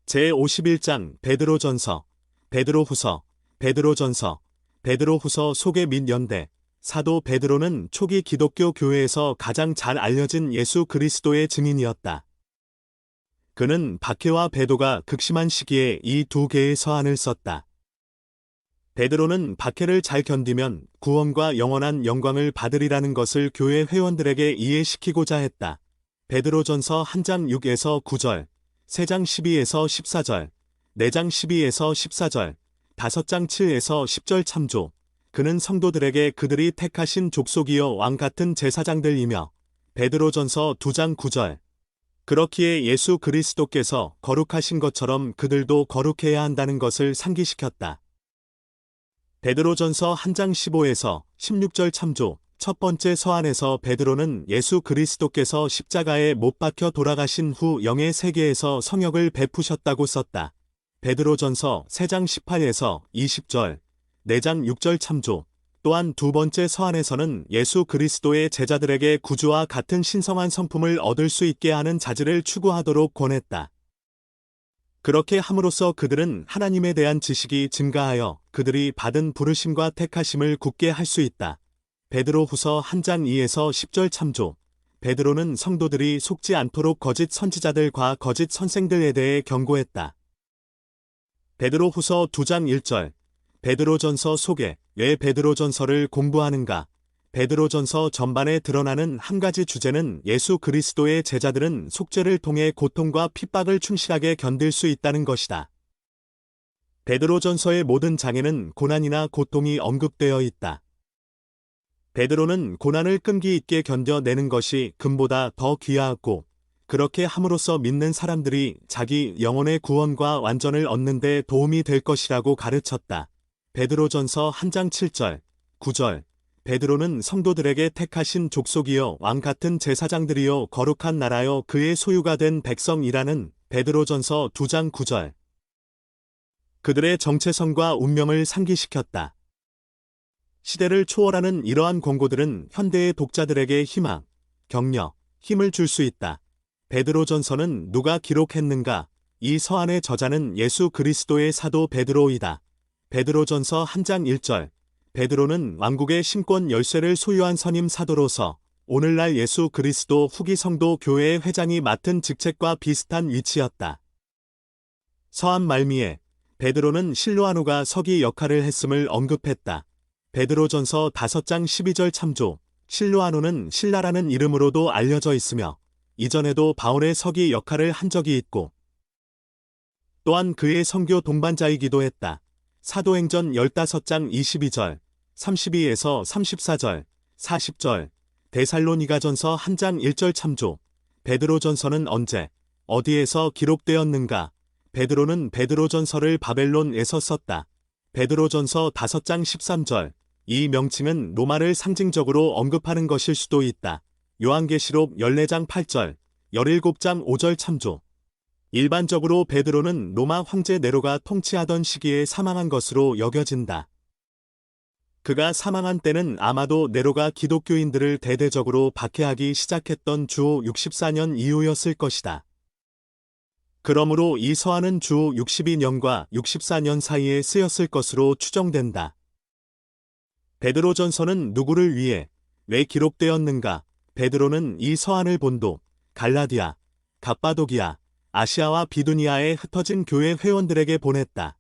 제51장 베드로전서, 베드로후서, 베드로전서, 베드로후서 소개 및 연대. 사도 베드로는 초기 기독교 교회에서 가장 잘 알려진 예수 그리스도의 증인이었다. 그는 박해와 배도가 극심한 시기에 이 두 개의 서한을 썼다. 베드로는 박해를 잘 견디면 구원과 영원한 영광을 받으리라는 것을 교회 회원들에게 이해시키고자 했다. 베드로전서 1장 6에서 9절, 3장 12에서 14절, 4장 12에서 14절, 5장 7에서 10절 참조. 그는 성도들에게 그들이 택하신 족속이여 왕 같은 제사장들이며 베드로전서 2장 9절. 그렇기에 예수 그리스도께서 거룩하신 것처럼 그들도 거룩해야 한다는 것을 상기시켰다. 베드로전서 1장 15에서 16절 참조. 첫 번째 서한에서 베드로는 예수 그리스도께서 십자가에 못 박혀 돌아가신 후 영의 세계에서 성역을 베푸셨다고 썼다. 베드로전서 3장 18에서 20절, 4장 6절 참조. 또한 두 번째 서한에서는 예수 그리스도의 제자들에게 구주와 같은 신성한 성품을 얻을 수 있게 하는 자질을 추구하도록 권했다. 그렇게 함으로써 그들은 하나님에 대한 지식이 증가하여 그들이 받은 부르심과 택하심을 굳게 할 수 있다. 베드로후서 1장 2에서 10절 참조. 베드로는 성도들이 속지 않도록 거짓 선지자들과 거짓 선생들에 대해 경고했다. 베드로후서 2장 1절. 베드로전서 소개. 왜 베드로전서를 공부하는가? 베드로전서 전반에 드러나는 한 가지 주제는 예수 그리스도의 제자들은 속죄를 통해 고통과 핍박을 충실하게 견딜 수 있다는 것이다. 베드로전서의 모든 장에는 고난이나 고통이 언급되어 있다. 베드로는 고난을 끈기 있게 견뎌내는 것이 금보다 더 귀하고 그렇게 함으로써 믿는 사람들이 자기 영혼의 구원과 완전을 얻는 데 도움이 될 것이라고 가르쳤다. 베드로전서 1장 7절, 9절. 베드로는 성도들에게 택하신 족속이여 왕 같은 제사장들이여 거룩한 나라여 그의 소유가 된 백성이라는 베드로전서 2장 9절. 그들의 정체성과 운명을 상기시켰다. 시대를 초월하는 이러한 권고들은 현대의 독자들에게 희망, 격려, 힘을 줄 수 있다. 베드로전서는 누가 기록했는가? 이 서한의 저자는 예수 그리스도의 사도 베드로이다. 베드로전서 1장 1절. 베드로는 왕국의 신권 열쇠를 소유한 선임 사도로서 오늘날 예수 그리스도 후기 성도 교회의 회장이 맡은 직책과 비슷한 위치였다. 서한 말미에 베드로는 실로아노가 서기 역할을 했음을 언급했다. 베드로전서 5장 12절 참조. 실로아노는 신라라는 이름으로도 알려져 있으며 이전에도 바울의 서기 역할을 한 적이 있고 또한 그의 선교 동반자이기도 했다. 사도행전 15장 22절, 32에서 34절, 40절, 데살로니가전서 1장 1절 참조. 베드로전서는 언제, 어디에서 기록되었는가? 베드로는 베드로전서를 바벨론에서 썼다. 베드로전서 5장 13절. 이 명칭은 로마를 상징적으로 언급하는 것일 수도 있다. 요한계시록 14장 8절, 17장 5절 참조. 일반적으로 베드로는 로마 황제 네로가 통치하던 시기에 사망한 것으로 여겨진다. 그가 사망한 때는 아마도 네로가 기독교인들을 대대적으로 박해하기 시작했던 주호 64년 이후였을 것이다. 그러므로 이 서한은 주호 62년과 64년 사이에 쓰였을 것으로 추정된다. 베드로전서는 누구를 위해, 왜 기록되었는가? 베드로는 이 서한을 본도, 갈라디아, 갑바도기아, 아시아와 비두니아에 흩어진 교회 회원들에게 보냈다.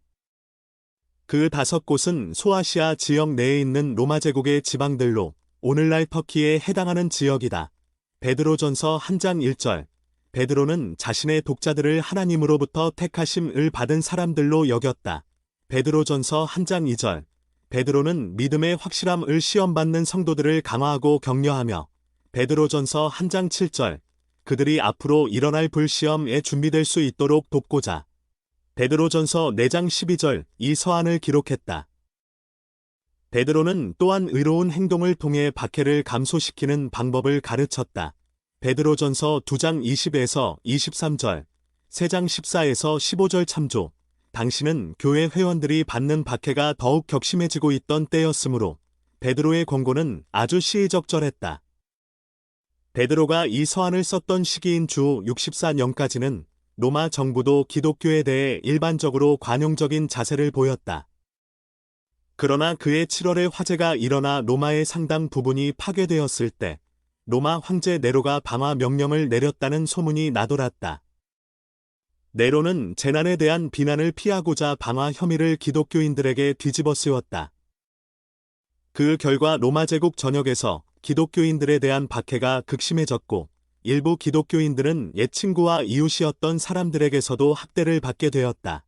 그 5곳은 소아시아 지역 내에 있는 로마 제국의 지방들로 오늘날 터키에 해당하는 지역이다. 베드로전서 1장 1절. 베드로는 자신의 독자들을 하나님으로부터 택하심을 받은 사람들로 여겼다. 베드로전서 1장 2절. 베드로는 믿음의 확실함을 시험받는 성도들을 강화하고 격려하며 베드로전서 1장 7절. 그들이 앞으로 일어날 불시험에 준비될 수 있도록 돕고자 베드로전서 4장 12절 이 서한을 기록했다. 베드로는 또한 의로운 행동을 통해 박해를 감소시키는 방법을 가르쳤다. 베드로전서 2장 20에서 23절, 3장 14에서 15절 참조. 당시는 교회 회원들이 받는 박해가 더욱 격심해지고 있던 때였으므로 베드로의 권고는 아주 시의적절했다. 베드로가 이 서한을 썼던 시기인 주 64년까지는 로마 정부도 기독교에 대해 일반적으로 관용적인 자세를 보였다. 그러나 그해 7월에 화재가 일어나 로마의 상당 부분이 파괴되었을 때 로마 황제 네로가 방화 명령을 내렸다는 소문이 나돌았다. 네로는 재난에 대한 비난을 피하고자 방화 혐의를 기독교인들에게 뒤집어 씌웠다. 그 결과 로마 제국 전역에서 기독교인들에 대한 박해가 극심해졌고 일부 기독교인들은 옛 친구와 이웃이었던 사람들에게서도 학대를 받게 되었다.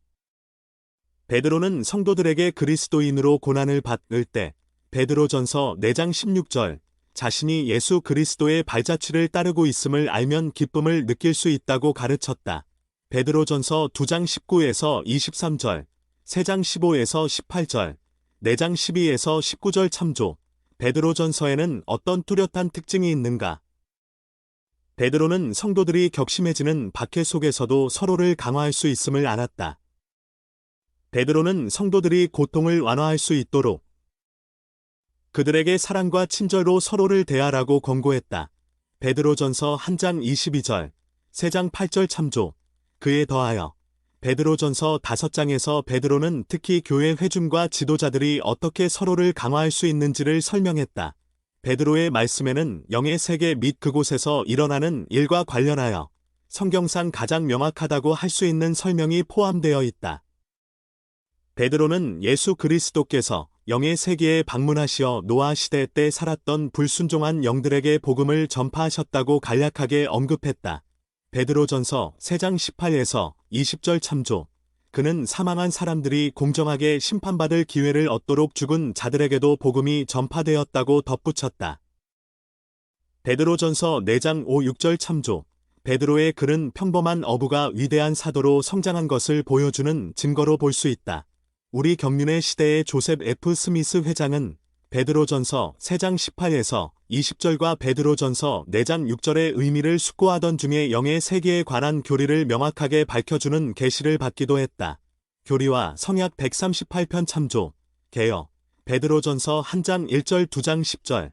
베드로는 성도들에게 그리스도인으로 고난을 받을 때 베드로전서 4장 16절 자신이 예수 그리스도의 발자취를 따르고 있음을 알면 기쁨을 느낄 수 있다고 가르쳤다. 베드로전서 2장 19에서 23절, 3장 15에서 18절, 4장 12에서 19절 참조. 베드로전서에는 어떤 뚜렷한 특징이 있는가? 베드로는 성도들이 격심해지는 박해 속에서도 서로를 강화할 수 있음을 알았다. 베드로는 성도들이 고통을 완화할 수 있도록 그들에게 사랑과 친절로 서로를 대하라고 권고했다. 베드로전서 1장 22절, 3장 8절 참조. 그에 더하여 베드로전서 5장에서 베드로는 특히 교회 회중과 지도자들이 어떻게 서로를 강화할 수 있는지를 설명했다. 베드로의 말씀에는 영의 세계 및 그곳에서 일어나는 일과 관련하여 성경상 가장 명확하다고 할 수 있는 설명이 포함되어 있다. 베드로는 예수 그리스도께서 영의 세계에 방문하시어 노아 시대 때 살았던 불순종한 영들에게 복음을 전파하셨다고 간략하게 언급했다. 베드로전서 3장 18에서 20절 참조. 그는 사망한 사람들이 공정하게 심판받을 기회를 얻도록 죽은 자들에게도 복음이 전파되었다고 덧붙였다. 베드로전서 4장 5, 6절 참조. 베드로의 글은 평범한 어부가 위대한 사도로 성장한 것을 보여주는 증거로 볼 수 있다. 우리 경륜의 시대의 조셉 F. 스미스 회장은 베드로전서 3장 18에서 20절과 베드로전서 4장 6절의 의미를 숙고하던 중에 영의 세계에 관한 교리를 명확하게 밝혀주는 계시를 받기도 했다. 교리와 성약 138편 참조. 개요. 베드로전서 1장 1절 2장 10절.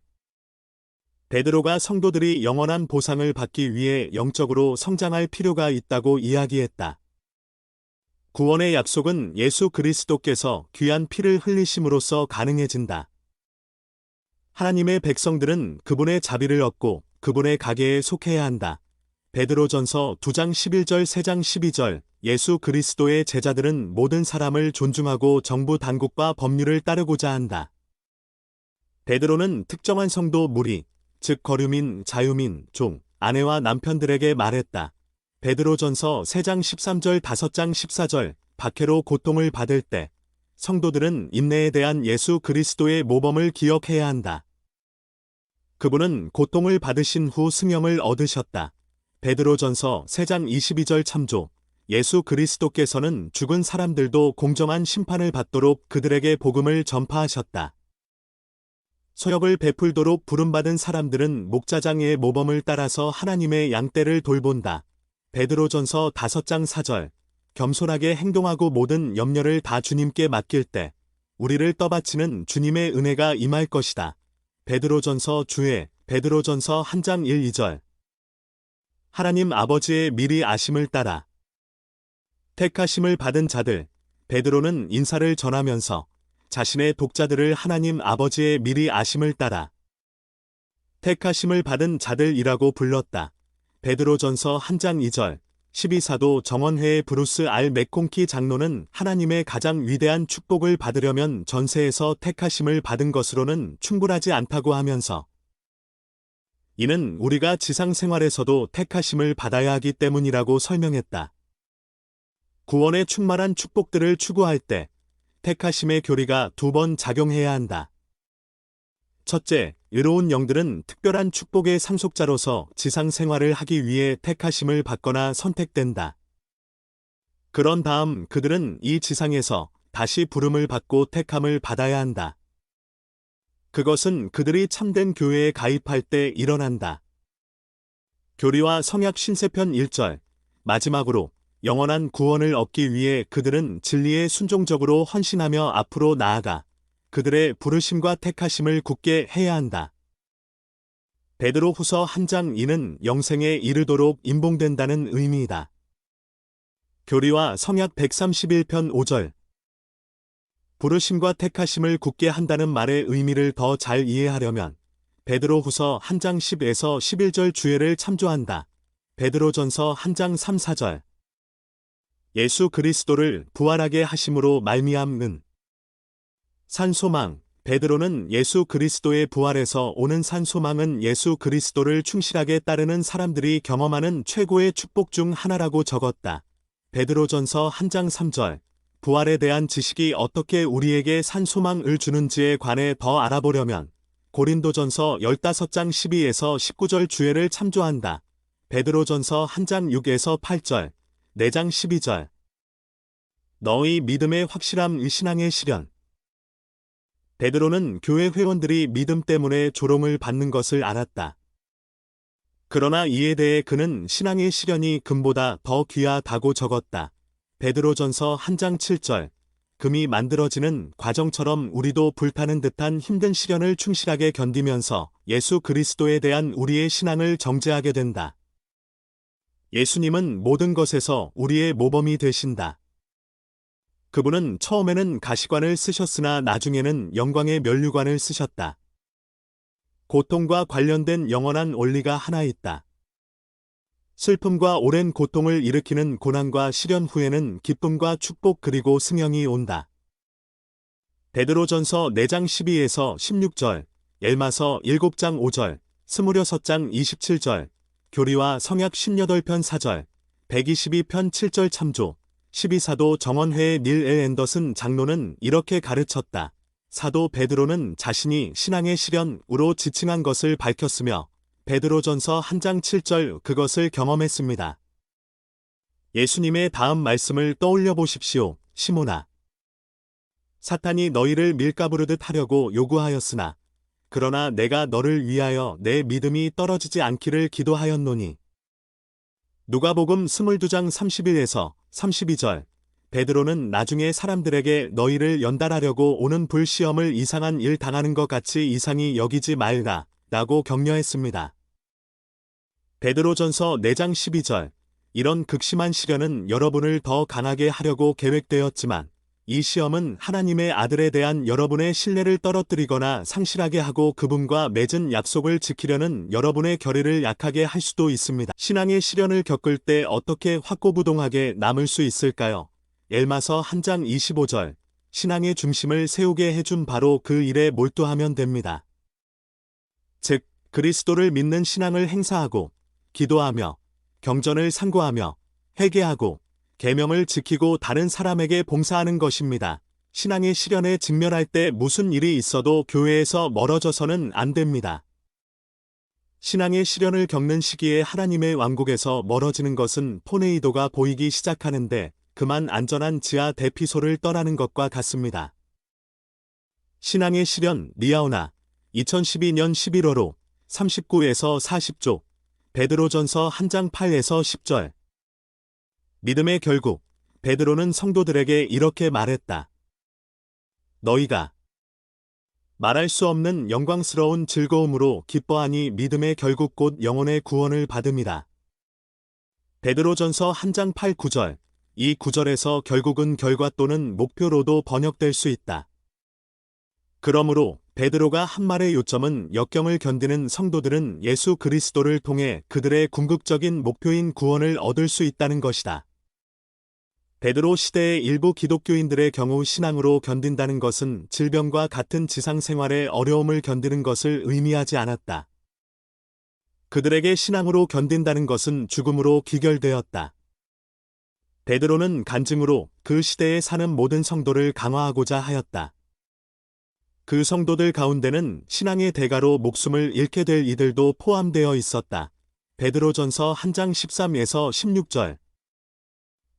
베드로가 성도들이 영원한 보상을 받기 위해 영적으로 성장할 필요가 있다고 이야기했다. 구원의 약속은 예수 그리스도께서 귀한 피를 흘리심으로써 가능해진다. 하나님의 백성들은 그분의 자비를 얻고 그분의 가계에 속해야 한다. 베드로전서 2장 11절 3장 12절. 예수 그리스도의 제자들은 모든 사람을 존중하고 정부 당국과 법률을 따르고자 한다. 베드로는 특정한 성도 무리, 즉 거류민, 자유민, 종, 아내와 남편들에게 말했다. 베드로전서 3장 13절 5장 14절. 박해로 고통을 받을 때 성도들은 인내에 대한 예수 그리스도의 모범을 기억해야 한다. 그분은 고통을 받으신 후 승염을 얻으셨다. 베드로전서 3장 22절 참조. 예수 그리스도께서는 죽은 사람들도 공정한 심판을 받도록 그들에게 복음을 전파하셨다. 소역을 베풀도록 부름받은 사람들은 목자장의 모범을 따라서 하나님의 양떼를 돌본다. 베드로전서 5장 4절. 겸손하게 행동하고 모든 염려를 다 주님께 맡길 때 우리를 떠받치는 주님의 은혜가 임할 것이다. 베드로전서 주에 베드로전서 1장 1, 2절. 하나님 아버지의 미리 아심을 따라 택하심을 받은 자들. 베드로는 인사를 전하면서 자신의 독자들을 하나님 아버지의 미리 아심을 따라 택하심을 받은 자들이라고 불렀다. 베드로전서 1장 2절. 12사도 정원회의 브루스 R. 맥콩키 장로는 하나님의 가장 위대한 축복을 받으려면 전세에서 택하심을 받은 것으로는 충분하지 않다고 하면서 이는 우리가 지상 생활에서도 택하심을 받아야 하기 때문이라고 설명했다. 구원의 충만한 축복들을 추구할 때 택하심의 교리가 2번 작용해야 한다. 첫째, 의로운 영들은 특별한 축복의 상속자로서 지상 생활을 하기 위해 택하심을 받거나 선택된다. 그런 다음 그들은 이 지상에서 다시 부름을 받고 택함을 받아야 한다. 그것은 그들이 참된 교회에 가입할 때 일어난다. 교리와 성약 신세편 1절. 마지막으로 영원한 구원을 얻기 위해 그들은 진리에 순종적으로 헌신하며 앞으로 나아가 그들의 부르심과 택하심을 굳게 해야 한다. 베드로 후서 1장 2는 영생에 이르도록 임봉된다는 의미이다. 교리와 성약 131편 5절. 부르심과 택하심을 굳게 한다는 말의 의미를 더 잘 이해하려면 베드로후서 1장 10에서 11절 주예를 참조한다. 베드로전서 1장 3, 4절. 예수 그리스도를 부활하게 하심으로 말미암는 산소망. 베드로는 예수 그리스도의 부활에서 오는 산소망은 예수 그리스도를 충실하게 따르는 사람들이 경험하는 최고의 축복 중 하나라고 적었다. 베드로전서 1장 3절. 부활에 대한 지식이 어떻게 우리에게 산소망을 주는지에 관해 더 알아보려면 고린도전서 15장 12에서 19절 주예를 참조한다. 베드로전서 1장 6에서 8절, 4장 12절. 너희 믿음의 확실함 신앙의 실현. 베드로는 교회 회원들이 믿음 때문에 조롱을 받는 것을 알았다. 그러나 이에 대해 그는 신앙의 실현이 금보다 더 귀하다고 적었다. 베드로전서 1장 7절. 금이 만들어지는 과정처럼 우리도 불타는 듯한 힘든 시련을 충실하게 견디면서 예수 그리스도에 대한 우리의 신앙을 정제하게 된다. 예수님은 모든 것에서 우리의 모범이 되신다. 그분은 처음에는 가시관을 쓰셨으나 나중에는 영광의 면류관을 쓰셨다. 고통과 관련된 영원한 원리가 하나 있다. 슬픔과 오랜 고통을 일으키는 고난과 시련 후에는 기쁨과 축복 그리고 승영이 온다. 베드로전서 4장 12에서 16절, 엘마서 7장 5절, 스무려서장 27절, 교리와 성약 18편 4절, 122편 7절 참조. 12사도 정원회의 닐 엘 앤더슨 장로는 이렇게 가르쳤다. 사도 베드로는 자신이 신앙의 시련으로 지칭한 것을 밝혔으며 베드로전서 1장 7절 그것을 경험했습니다. 예수님의 다음 말씀을 떠올려 보십시오. 시몬아. 사탄이 너희를 밀가부르듯 하려고 요구하였으나 그러나 내가 너를 위하여 내 믿음이 떨어지지 않기를 기도하였노니. 누가복음 22장 31에서 32절. 베드로는 나중에 사람들에게 너희를 연달하려고 오는 불시험을 이상한 일 당하는 것 같이 이상히 여기지 말라 라고 격려했습니다. 베드로전서 4장 12절. 이런 극심한 시련은 여러분을 더 강하게 하려고 계획되었지만 이 시험은 하나님의 아들에 대한 여러분의 신뢰를 떨어뜨리거나 상실하게 하고 그분과 맺은 약속을 지키려는 여러분의 결의를 약하게 할 수도 있습니다. 신앙의 시련을 겪을 때 어떻게 확고부동하게 남을 수 있을까요? 엘마서 1장 25절. 신앙의 중심을 세우게 해준 바로 그 일에 몰두하면 됩니다. 즉, 그리스도를 믿는 신앙을 행사하고 기도하며 경전을 상고하며 회개하고 계명을 지키고 다른 사람에게 봉사하는 것입니다. 신앙의 시련에 직면할 때 무슨 일이 있어도 교회에서 멀어져서는 안 됩니다. 신앙의 시련을 겪는 시기에 하나님의 왕국에서 멀어지는 것은 토네이도가 보이기 시작하는데 그만 안전한 지하 대피소를 떠나는 것과 같습니다. 신앙의 시련 리아오나 2012년 11월호 39에서 40조 베드로전서 1장 8에서 10절. 믿음의 결국 베드로는 성도들에게 이렇게 말했다. 너희가 말할 수 없는 영광스러운 즐거움으로 기뻐하니 믿음의 결국 곧 영혼의 구원을 받음이라. 베드로전서 1장 8, 9절. 이 구절에서 결국은 결과 또는 목표로도 번역될 수 있다. 그러므로 베드로가 한 말의 요점은 역경을 견디는 성도들은 예수 그리스도를 통해 그들의 궁극적인 목표인 구원을 얻을 수 있다는 것이다. 베드로 시대의 일부 기독교인들의 경우 신앙으로 견딘다는 것은 질병과 같은 지상생활의 어려움을 견디는 것을 의미하지 않았다. 그들에게 신앙으로 견딘다는 것은 죽음으로 귀결되었다. 베드로는 간증으로 그 시대에 사는 모든 성도를 강화하고자 하였다. 그 성도들 가운데는 신앙의 대가로 목숨을 잃게 될 이들도 포함되어 있었다. 베드로전서 1장 13에서 16절.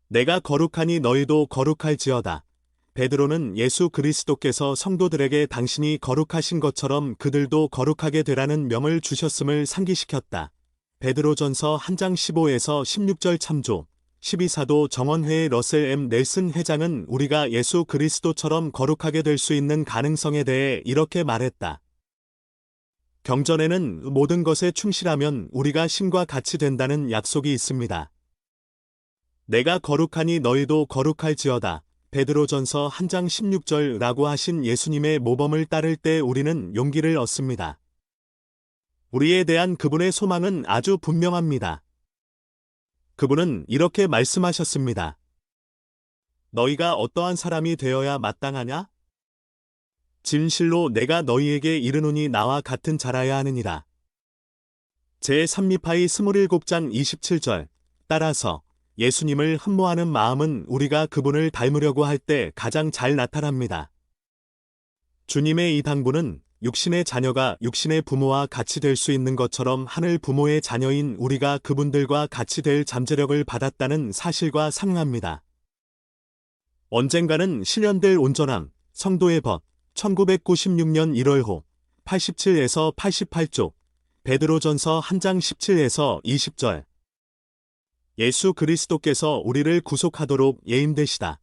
내가 거룩하니 너희도 거룩할지어다. 베드로는 예수 그리스도께서 성도들에게 당신이 거룩하신 것처럼 그들도 거룩하게 되라는 명을 주셨음을 상기시켰다. 베드로전서 1장 15에서 16절 참조. 12사도 정원회의 러셀 M. 넬슨 회장은 우리가 예수 그리스도처럼 거룩하게 될 수 있는 가능성에 대해 이렇게 말했다. 경전에는 모든 것에 충실하면 우리가 신과 같이 된다는 약속이 있습니다. 내가 거룩하니 너희도 거룩할지어다. 베드로전서 1장 16절라고 하신 예수님의 모범을 따를 때 우리는 용기를 얻습니다. 우리에 대한 그분의 소망은 아주 분명합니다. 그분은 이렇게 말씀하셨습니다. 너희가 어떠한 사람이 되어야 마땅하냐? 진실로 내가 너희에게 이르노니 나와 같은 자라야 하느니라. 제3미파이 27장 27절. 따라서 예수님을 흠모하는 마음은 우리가 그분을 닮으려고 할 때 가장 잘 나타납니다. 주님의 이 당부는 육신의 자녀가 육신의 부모와 같이 될 수 있는 것처럼 하늘 부모의 자녀인 우리가 그분들과 같이 될 잠재력을 받았다는 사실과 상응합니다. 언젠가는 실현될 온전함, 성도의 벗, 1996년 1월호 87에서 88쪽, 베드로전서 1장 17에서 20절. 예수 그리스도께서 우리를 구속하도록 예임되시다.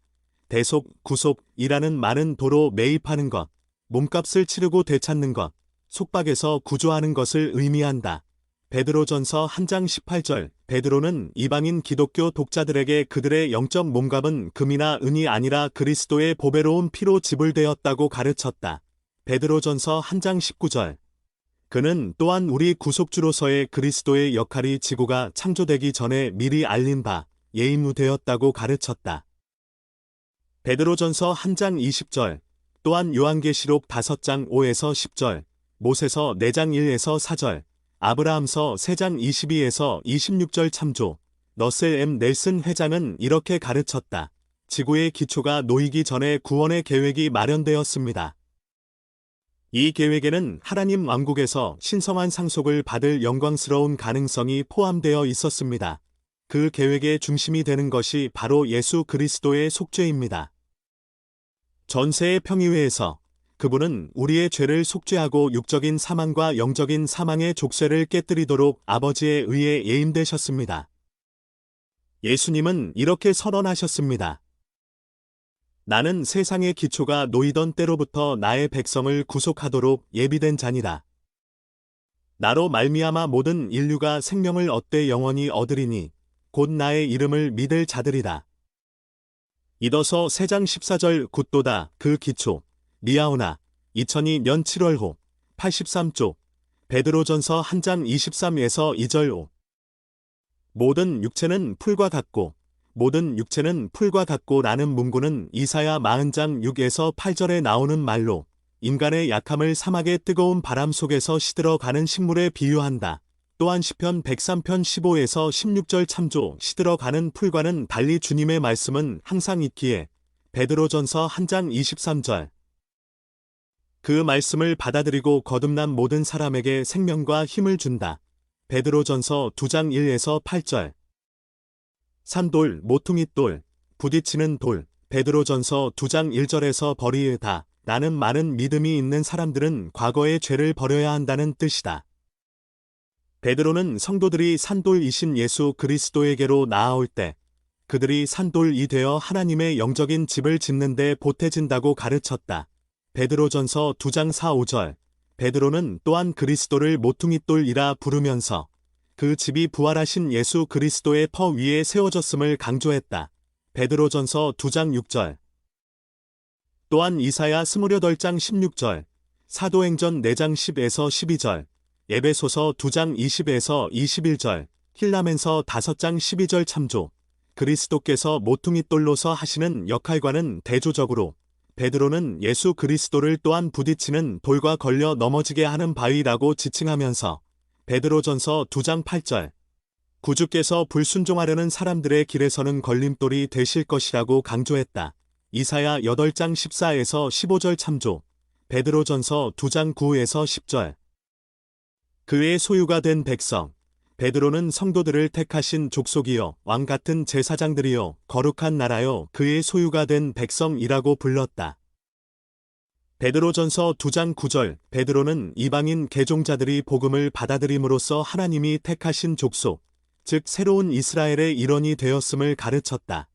대속, 구속이라는 말은 도로 매입하는 것, 몸값을 치르고 되찾는 것, 속박에서 구조하는 것을 의미한다. 베드로전서 1장 18절. 베드로는 이방인 기독교 독자들에게 그들의 영적 몸값은 금이나 은이 아니라 그리스도의 보배로운 피로 지불되었다고 가르쳤다. 베드로전서 1장 19절. 그는 또한 우리 구속주로서의 그리스도의 역할이 지구가 창조되기 전에 미리 알린 바 예임되었다고 가르쳤다. 베드로전서 1장 20절. 또한 요한계시록 5장 5에서 10절, 모세서 4장 1에서 4절, 아브라함서 3장 22에서 26절 참조. 러셀 M. 넬슨 회장은 이렇게 가르쳤다. 지구의 기초가 놓이기 전에 구원의 계획이 마련되었습니다. 이 계획에는 하나님 왕국에서 신성한 상속을 받을 영광스러운 가능성이 포함되어 있었습니다. 그 계획의 중심이 되는 것이 바로 예수 그리스도의 속죄입니다. 전세의 평의회에서 그분은 우리의 죄를 속죄하고 육적인 사망과 영적인 사망의 족쇄를 깨뜨리도록 아버지에 의해 예임되셨습니다. 예수님은 이렇게 선언하셨습니다. 나는 세상의 기초가 놓이던 때로부터 나의 백성을 구속하도록 예비된 자니라. 나로 말미암아 모든 인류가 생명을 얻되 영원히 얻으리니 곧 나의 이름을 믿을 자들이라. 이더서 3장 14절. 굿도다 그 기초. 미아오나 2002년 7월호 83쪽. 베드로전서 1장 23에서 2절 5. 모든 육체는 풀과 같고 모든 육체는 풀과 같고 라는 문구는 이사야 40장 6에서 8절에 나오는 말로 인간의 약함을 사막의 뜨거운 바람 속에서 시들어가는 식물에 비유한다. 또한 시편 103편 15에서 16절 참조. 시들어가는 풀과는 달리 주님의 말씀은 항상 있기에 베드로전서 1장 23절. 그 말씀을 받아들이고 거듭난 모든 사람에게 생명과 힘을 준다. 베드로전서 2장 1에서 8절. 산돌, 모퉁이돌, 부딪히는 돌. 베드로전서 2장 1절에서 버리으다 라는 많은 믿음이 있는 사람들은 과거의 죄를 버려야 한다는 뜻이다. 베드로는 성도들이 산돌이신 예수 그리스도에게로 나아올 때 그들이 산돌이 되어 하나님의 영적인 집을 짓는 데 보태진다고 가르쳤다. 베드로전서 2장 4, 5절. 베드로는 또한 그리스도를 모퉁이돌이라 부르면서 그 집이 부활하신 예수 그리스도의 터 위에 세워졌음을 강조했다. 베드로전서 2장 6절. 또한 이사야 28장 16절, 사도행전 4장 10에서 12절, 에베소서 2장 20에서 21절, 힐라멘서 5장 12절 참조. 그리스도께서 모퉁이돌로서 하시는 역할과는 대조적으로 베드로는 예수 그리스도를 또한 부딪히는 돌과 걸려 넘어지게 하는 바위라고 지칭하면서 베드로전서 2장 8절, 구주께서 불순종하려는 사람들의 길에서는 걸림돌이 되실 것이라고 강조했다. 이사야 8장 14에서 15절 참조. 베드로전서 2장 9에서 10절. 그의 소유가 된 백성. 베드로는 성도들을 택하신 족속이요 왕 같은 제사장들이요 거룩한 나라요 그의 소유가 된 백성이라고 불렀다. 베드로전서 2장 9절. 베드로는 이방인 개종자들이 복음을 받아들임으로써 하나님이 택하신 족속, 즉 새로운 이스라엘의 일원이 되었음을 가르쳤다.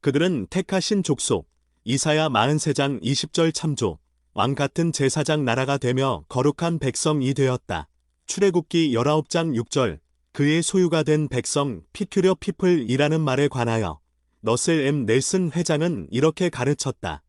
그들은 택하신 족속, 이사야 43장 20절 참조, 왕 같은 제사장 나라가 되며 거룩한 백성이 되었다. 출애굽기 19장 6절, 그의 소유가 된 백성 피큐리어 피플이라는 말에 관하여 러셀 M. 넬슨 회장은 이렇게 가르쳤다.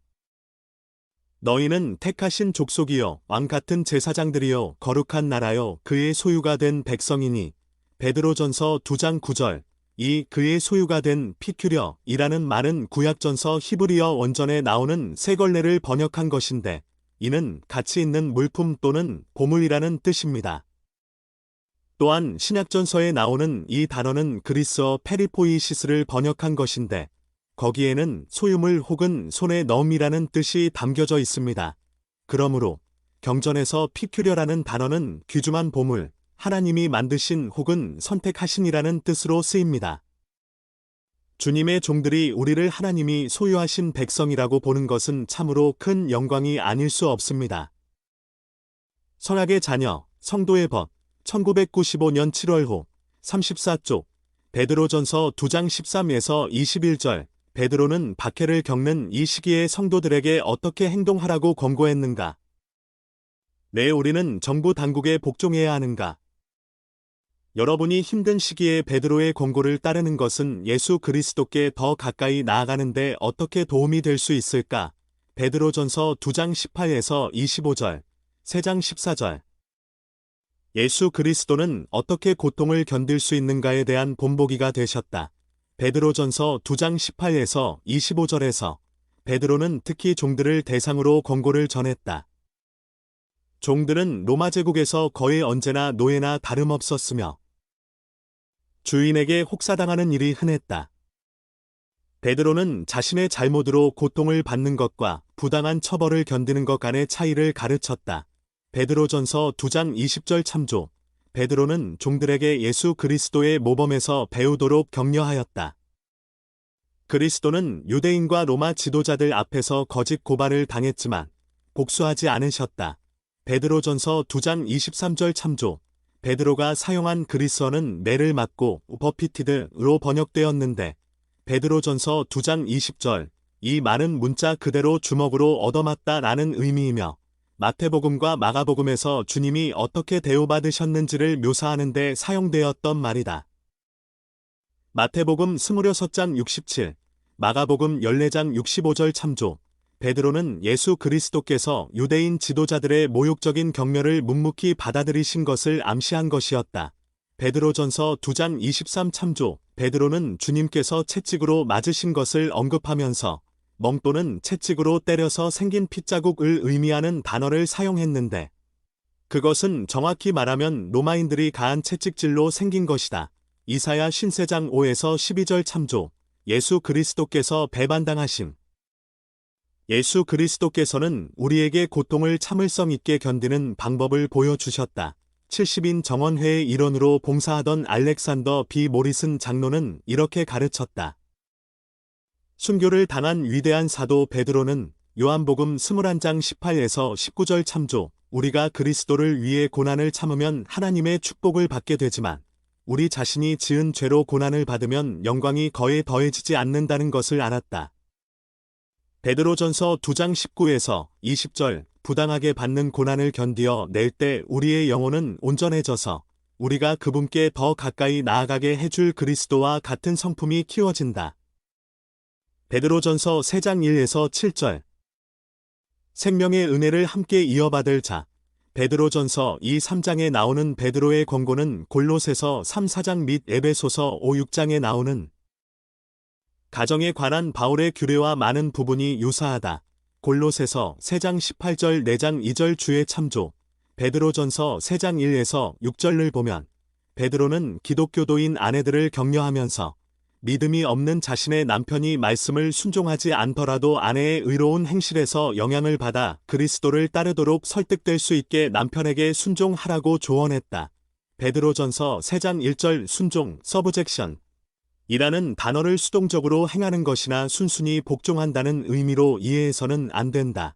너희는 택하신 족속이요 왕 같은 제사장들이요 거룩한 나라요 그의 소유가 된 백성이니 베드로전서 2장 9절 이 그의 소유가 된 피큐려이라는 말은 구약전서 히브리어 원전에 나오는 새 걸레를 번역한 것인데 이는 가치 있는 물품 또는 보물이라는 뜻입니다. 또한 신약전서에 나오는 이 단어는 그리스어 페리포이시스를 번역한 것인데 거기에는 소유물 혹은 손에 넣음이라는 뜻이 담겨져 있습니다. 그러므로 경전에서 피큐려라는 단어는 귀중한 보물, 하나님이 만드신 혹은 선택하신이라는 뜻으로 쓰입니다. 주님의 종들이 우리를 하나님이 소유하신 백성이라고 보는 것은 참으로 큰 영광이 아닐 수 없습니다. 선악의 자녀, 성도의 벗, 1995년 7월호, 34쪽, 베드로전서 2장 13에서 21절, 베드로는 박해를 겪는 이 시기에 성도들에게 어떻게 행동하라고 권고했는가? 네, 우리는 정부 당국에 복종해야 하는가? 여러분이 힘든 시기에 베드로의 권고를 따르는 것은 예수 그리스도께 더 가까이 나아가는데 어떻게 도움이 될 수 있을까? 베드로전서 2장 18에서 25절, 3장 14절. 예수 그리스도는 어떻게 고통을 견딜 수 있는가에 대한 본보기가 되셨다. 베드로전서 2장 18에서 25절에서 베드로는 특히 종들을 대상으로 권고를 전했다. 종들은 로마 제국에서 거의 언제나 노예나 다름없었으며 주인에게 혹사당하는 일이 흔했다. 베드로는 자신의 잘못으로 고통을 받는 것과 부당한 처벌을 견디는 것 간의 차이를 가르쳤다. 베드로전서 2장 20절 참조. 베드로는 종들에게 예수 그리스도의 모범에서 배우도록 격려하였다. 그리스도는 유대인과 로마 지도자들 앞에서 거짓 고발을 당했지만 복수하지 않으셨다. 베드로전서 2장 23절 참조. 베드로가 사용한 그리스어는 매를 맞고 버피티드로 번역되었는데 베드로전서 2장 20절 이 말은 문자 그대로 주먹으로 얻어맞다라는 의미이며 마태복음과 마가복음에서 주님이 어떻게 대우받으셨는지를 묘사하는 데 사용되었던 말이다. 마태복음 26장 67, 마가복음 14장 65절 참조. 베드로는 예수 그리스도께서 유대인 지도자들의 모욕적인 경멸을 묵묵히 받아들이신 것을 암시한 것이었다. 베드로전서 2장 23 참조. 베드로는 주님께서 채찍으로 맞으신 것을 언급하면서 멍 또는 채찍으로 때려서 생긴 핏자국을 의미하는 단어를 사용했는데 그것은 정확히 말하면 로마인들이 가한 채찍질로 생긴 것이다. 이사야 신세장 5에서 12절 참조. 예수 그리스도께서 배반당하심. 예수 그리스도께서는 우리에게 고통을 참을성 있게 견디는 방법을 보여주셨다. 70인 정원회의 일원으로 봉사하던 알렉산더 B. 모리슨 장로는 이렇게 가르쳤다. 순교를 당한 위대한 사도 베드로는 요한복음 21장 18에서 19절 참조. 우리가 그리스도를 위해 고난을 참으면 하나님의 축복을 받게 되지만 우리 자신이 지은 죄로 고난을 받으면 영광이 거의 더해지지 않는다는 것을 알았다. 베드로전서 2장 19에서 20절 부당하게 받는 고난을 견디어 낼 때 우리의 영혼은 온전해져서 우리가 그분께 더 가까이 나아가게 해줄 그리스도와 같은 성품이 키워진다. 베드로전서 3장 1에서 7절 생명의 은혜를 함께 이어받을 자. 베드로전서 2, 3장에 나오는 베드로의 권고는 골로새서 3, 4장 및 에베소서 5, 6장에 나오는 가정에 관한 바울의 규례와 많은 부분이 유사하다. 골로새서 3장 18절 4장 2절 주의 참조. 베드로전서 3장 1에서 6절을 보면 베드로는 기독교도인 아내들을 격려하면서 믿음이 없는 자신의 남편이 말씀을 순종하지 않더라도 아내의 의로운 행실에서 영향을 받아 그리스도를 따르도록 설득될 수 있게 남편에게 순종하라고 조언했다. 베드로전서 3장 1절 순종, 서브젝션 이라는 단어를 수동적으로 행하는 것이나 순순히 복종한다는 의미로 이해해서는 안 된다.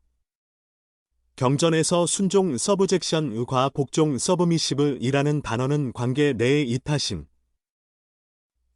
경전에서 순종 서브젝션과 복종 서브미시브이라는 단어는 관계 내의 이타심,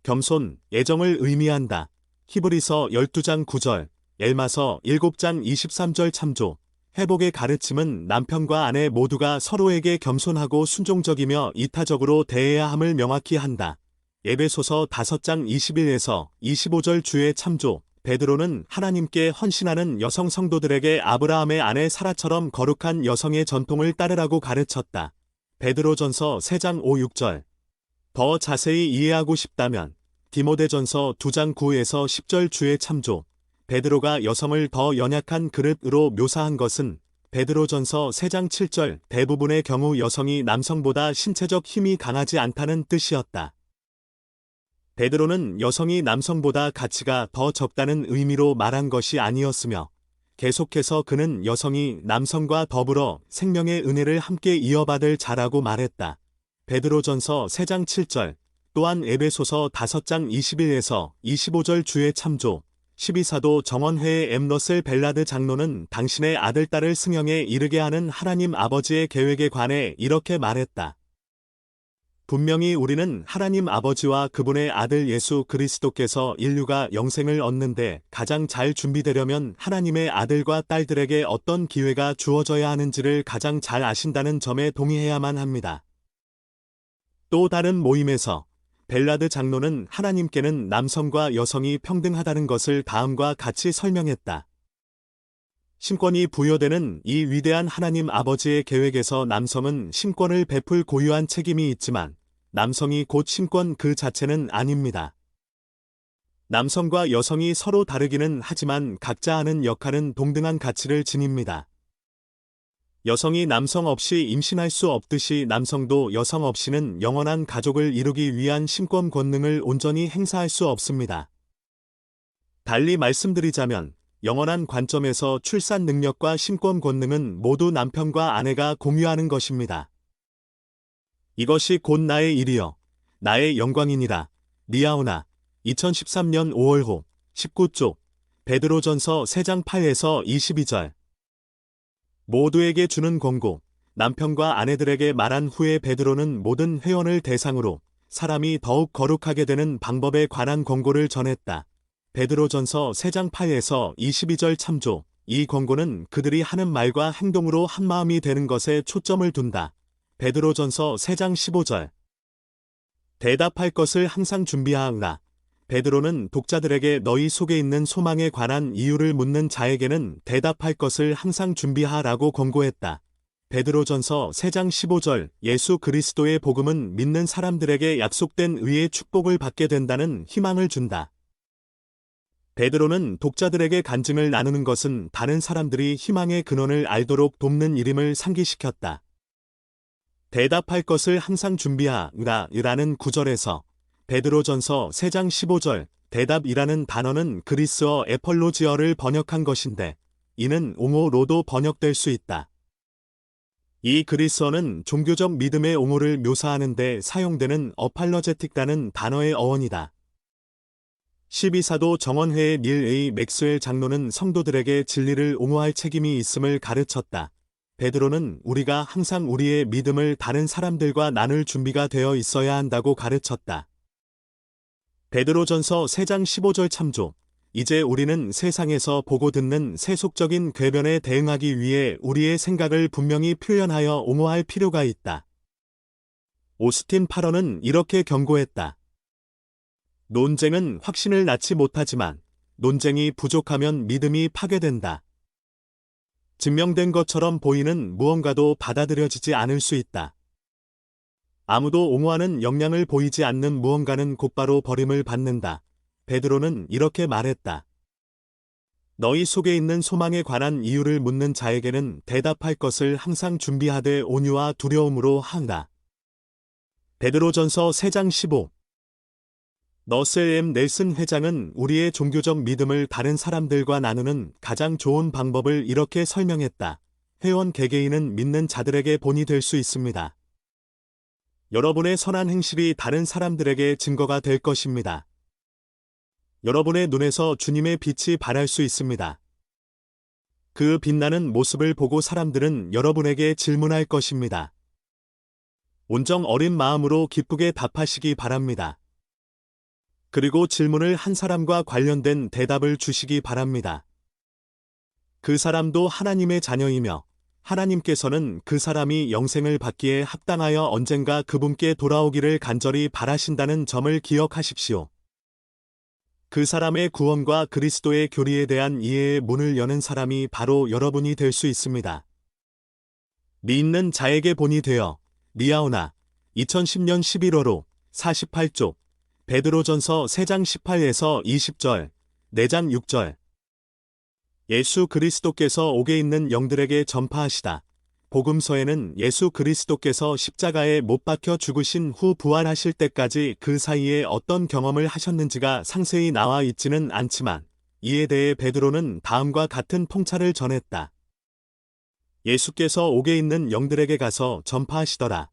겸손, 애정을 의미한다. 히브리서 12장 9절, 엘마서 7장 23절 참조. 회복의 가르침은 남편과 아내 모두가 서로에게 겸손하고 순종적이며 이타적으로 대해야 함을 명확히 한다. 에베소서 5장 21에서 25절 주의 참조. 베드로는 하나님께 헌신하는 여성 성도들에게 아브라함의 아내 사라처럼 거룩한 여성의 전통을 따르라고 가르쳤다. 베드로전서 3장 5, 6절. 더 자세히 이해하고 싶다면 디모데전서 2장 9에서 10절 주의 참조. 베드로가 여성을 더 연약한 그릇으로 묘사한 것은 베드로전서 3장 7절 대부분의 경우 여성이 남성보다 신체적 힘이 강하지 않다는 뜻이었다. 베드로는 여성이 남성보다 가치가 더 적다는 의미로 말한 것이 아니었으며 계속해서 그는 여성이 남성과 더불어 생명의 은혜를 함께 이어받을 자라고 말했다. 베드로전서 3장 7절, 또한 에베소서 5장 21에서 25절 주의 참조. 12사도 정원회의 엠러셀 벨라드 장로는 당신의 아들 딸을 승형에 이르게 하는 하나님 아버지의 계획에 관해 이렇게 말했다. 분명히 우리는 하나님 아버지와 그분의 아들 예수 그리스도께서 인류가 영생을 얻는데 가장 잘 준비되려면 하나님의 아들과 딸들에게 어떤 기회가 주어져야 하는지를 가장 잘 아신다는 점에 동의해야만 합니다. 또 다른 모임에서 벨라드 장로는 하나님께는 남성과 여성이 평등하다는 것을 다음과 같이 설명했다. 신권이 부여되는 이 위대한 하나님 아버지의 계획에서 남성은 신권을 베풀 고유한 책임이 있지만 남성이 곧 신권 그 자체는 아닙니다. 남성과 여성이 서로 다르기는 하지만 각자 하는 역할은 동등한 가치를 지닙니다. 여성이 남성 없이 임신할 수 없듯이 남성도 여성 없이는 영원한 가족을 이루기 위한 신권 권능을 온전히 행사할 수 없습니다. 달리 말씀드리자면 영원한 관점에서 출산 능력과 신권 권능은 모두 남편과 아내가 공유하는 것입니다. 이것이 곧 나의 일이여 나의 영광이니라. 니아오나 2013년 5월호 19쪽 베드로전서 3장 8에서 22절. 모두에게 주는 권고. 남편과 아내들에게 말한 후에 베드로는 모든 회원을 대상으로 사람이 더욱 거룩하게 되는 방법에 관한 권고를 전했다. 베드로전서 3장 8에서 22절 참조. 이 권고는 그들이 하는 말과 행동으로 한마음이 되는 것에 초점을 둔다. 베드로전서 3장 15절. 대답할 것을 항상 준비하라. 베드로는 독자들에게 너희 속에 있는 소망에 관한 이유를 묻는 자에게는 대답할 것을 항상 준비하라고 권고했다. 베드로전서 3장 15절. 예수 그리스도의 복음은 믿는 사람들에게 약속된 의의 축복을 받게 된다는 희망을 준다. 베드로는 독자들에게 간증을 나누는 것은 다른 사람들이 희망의 근원을 알도록 돕는 일임을 상기시켰다. 대답할 것을 항상 준비하라 라는 구절에서 베드로전서 3장 15절 대답이라는 단어는 그리스어 에펄로지어를 번역한 것인데 이는 옹호로도 번역될 수 있다. 이 그리스어는 종교적 믿음의 옹호를 묘사하는 데 사용되는 어팔러제틱이라는 단어의 어원이다. 12사도 정원회의 닐 A. 맥스웰 장로는 성도들에게 진리를 옹호할 책임이 있음을 가르쳤다. 베드로는 우리가 항상 우리의 믿음을 다른 사람들과 나눌 준비가 되어 있어야 한다고 가르쳤다. 베드로전서 3장 15절 참조. 이제 우리는 세상에서 보고 듣는 세속적인 궤변에 대응하기 위해 우리의 생각을 분명히 표현하여 옹호할 필요가 있다. 오스틴 파런은 이렇게 경고했다. 논쟁은 확신을 낳지 못하지만 논쟁이 부족하면 믿음이 파괴된다. 증명된 것처럼 보이는 무언가도 받아들여지지 않을 수 있다. 아무도 옹호하는 역량을 보이지 않는 무언가는 곧바로 버림을 받는다. 베드로는 이렇게 말했다. 너희 속에 있는 소망에 관한 이유를 묻는 자에게는 대답할 것을 항상 준비하되 온유와 두려움으로 한다. 베드로전서 3장 15. 러셀 M. 넬슨 회장은 우리의 종교적 믿음을 다른 사람들과 나누는 가장 좋은 방법을 이렇게 설명했다. 회원 개개인은 믿는 자들에게 본이 될 수 있습니다. 여러분의 선한 행실이 다른 사람들에게 증거가 될 것입니다. 여러분의 눈에서 주님의 빛이 발할 수 있습니다. 그 빛나는 모습을 보고 사람들은 여러분에게 질문할 것입니다. 온정 어린 마음으로 기쁘게 답하시기 바랍니다. 그리고 질문을 한 사람과 관련된 대답을 주시기 바랍니다. 그 사람도 하나님의 자녀이며 하나님께서는 그 사람이 영생을 받기에 합당하여 언젠가 그분께 돌아오기를 간절히 바라신다는 점을 기억하십시오. 그 사람의 구원과 그리스도의 교리에 대한 이해의 문을 여는 사람이 바로 여러분이 될 수 있습니다. 믿는 자에게 본이 되어 리아오나 2010년 11월호 48쪽 베드로전서 3장 18에서 20절 4장 6절 예수 그리스도께서 옥에 있는 영들에게 전파하시다. 복음서에는 예수 그리스도께서 십자가에 못 박혀 죽으신 후 부활하실 때까지 그 사이에 어떤 경험을 하셨는지가 상세히 나와 있지는 않지만 이에 대해 베드로는 다음과 같은 통찰을 전했다. 예수께서 옥에 있는 영들에게 가서 전파하시더라.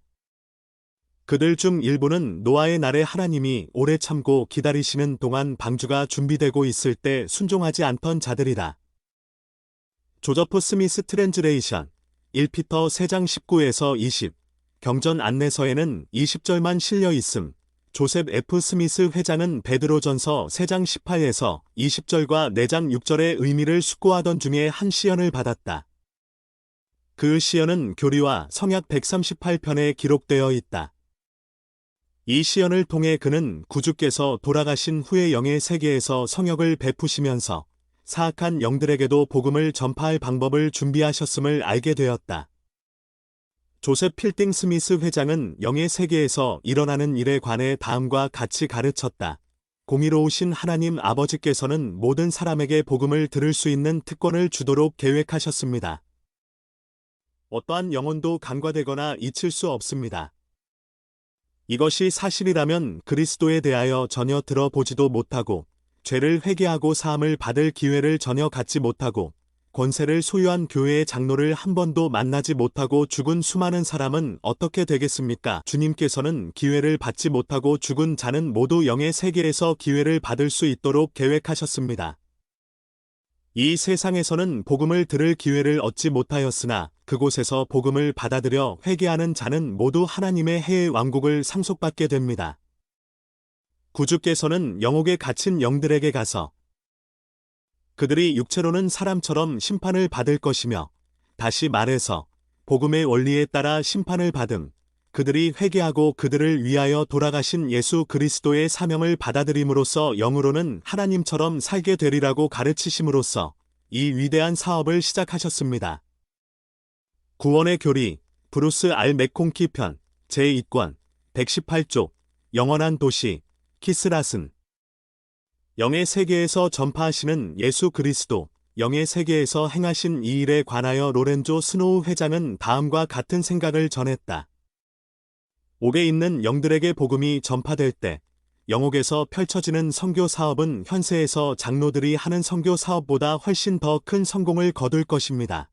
그들 중 일부는 노아의 날에 하나님이 오래 참고 기다리시는 동안 방주가 준비되고 있을 때 순종하지 않던 자들이다. 조저프 스미스 트랜즈레이션 1피터 3장 19에서 20 경전 안내서에는 20절만 실려 있음. 조셉 F. 스미스 회장은 베드로전서 3장 18에서 20절과 4장 6절의 의미를 숙고하던 중에 한 시연을 받았다. 그 시연은 교리와 성약 138편에 기록되어 있다. 이 시연을 통해 그는 구주께서 돌아가신 후의 영의 세계에서 성역을 베푸시면서 사악한 영들에게도 복음을 전파할 방법을 준비하셨음을 알게 되었다. 조셉 필딩 스미스 회장은 영의 세계에서 일어나는 일에 관해 다음과 같이 가르쳤다. 공의로우신 하나님 아버지께서는 모든 사람에게 복음을 들을 수 있는 특권을 주도록 계획하셨습니다. 어떠한 영혼도 간과되거나 잊힐 수 없습니다. 이것이 사실이라면 그리스도에 대하여 전혀 들어보지도 못하고 죄를 회개하고 사함을 받을 기회를 전혀 갖지 못하고 권세를 소유한 교회의 장로를 한 번도 만나지 못하고 죽은 수많은 사람은 어떻게 되겠습니까? 주님께서는 기회를 받지 못하고 죽은 자는 모두 영의 세계에서 기회를 받을 수 있도록 계획하셨습니다. 이 세상에서는 복음을 들을 기회를 얻지 못하였으나 그곳에서 복음을 받아들여 회개하는 자는 모두 하나님의 해의 왕국을 상속받게 됩니다. 구주께서는 영옥에 갇힌 영들에게 가서 그들이 육체로는 사람처럼 심판을 받을 것이며 다시 말해서 복음의 원리에 따라 심판을 받음 그들이 회개하고 그들을 위하여 돌아가신 예수 그리스도의 사명을 받아들임으로써 영으로는 하나님처럼 살게 되리라고 가르치심으로써 이 위대한 사업을 시작하셨습니다. 구원의 교리 브루스 알 맥콩키 편 제2권 118쪽 영원한 도시 키스랏은 영의 세계에서 전파하시는 예수 그리스도, 영의 세계에서 행하신 이 일에 관하여 로렌조 스노우 회장은 다음과 같은 생각을 전했다. 옥에 있는 영들에게 복음이 전파될 때 영옥에서 펼쳐지는 선교 사업은 현세에서 장로들이 하는 선교 사업보다 훨씬 더 큰 성공을 거둘 것입니다.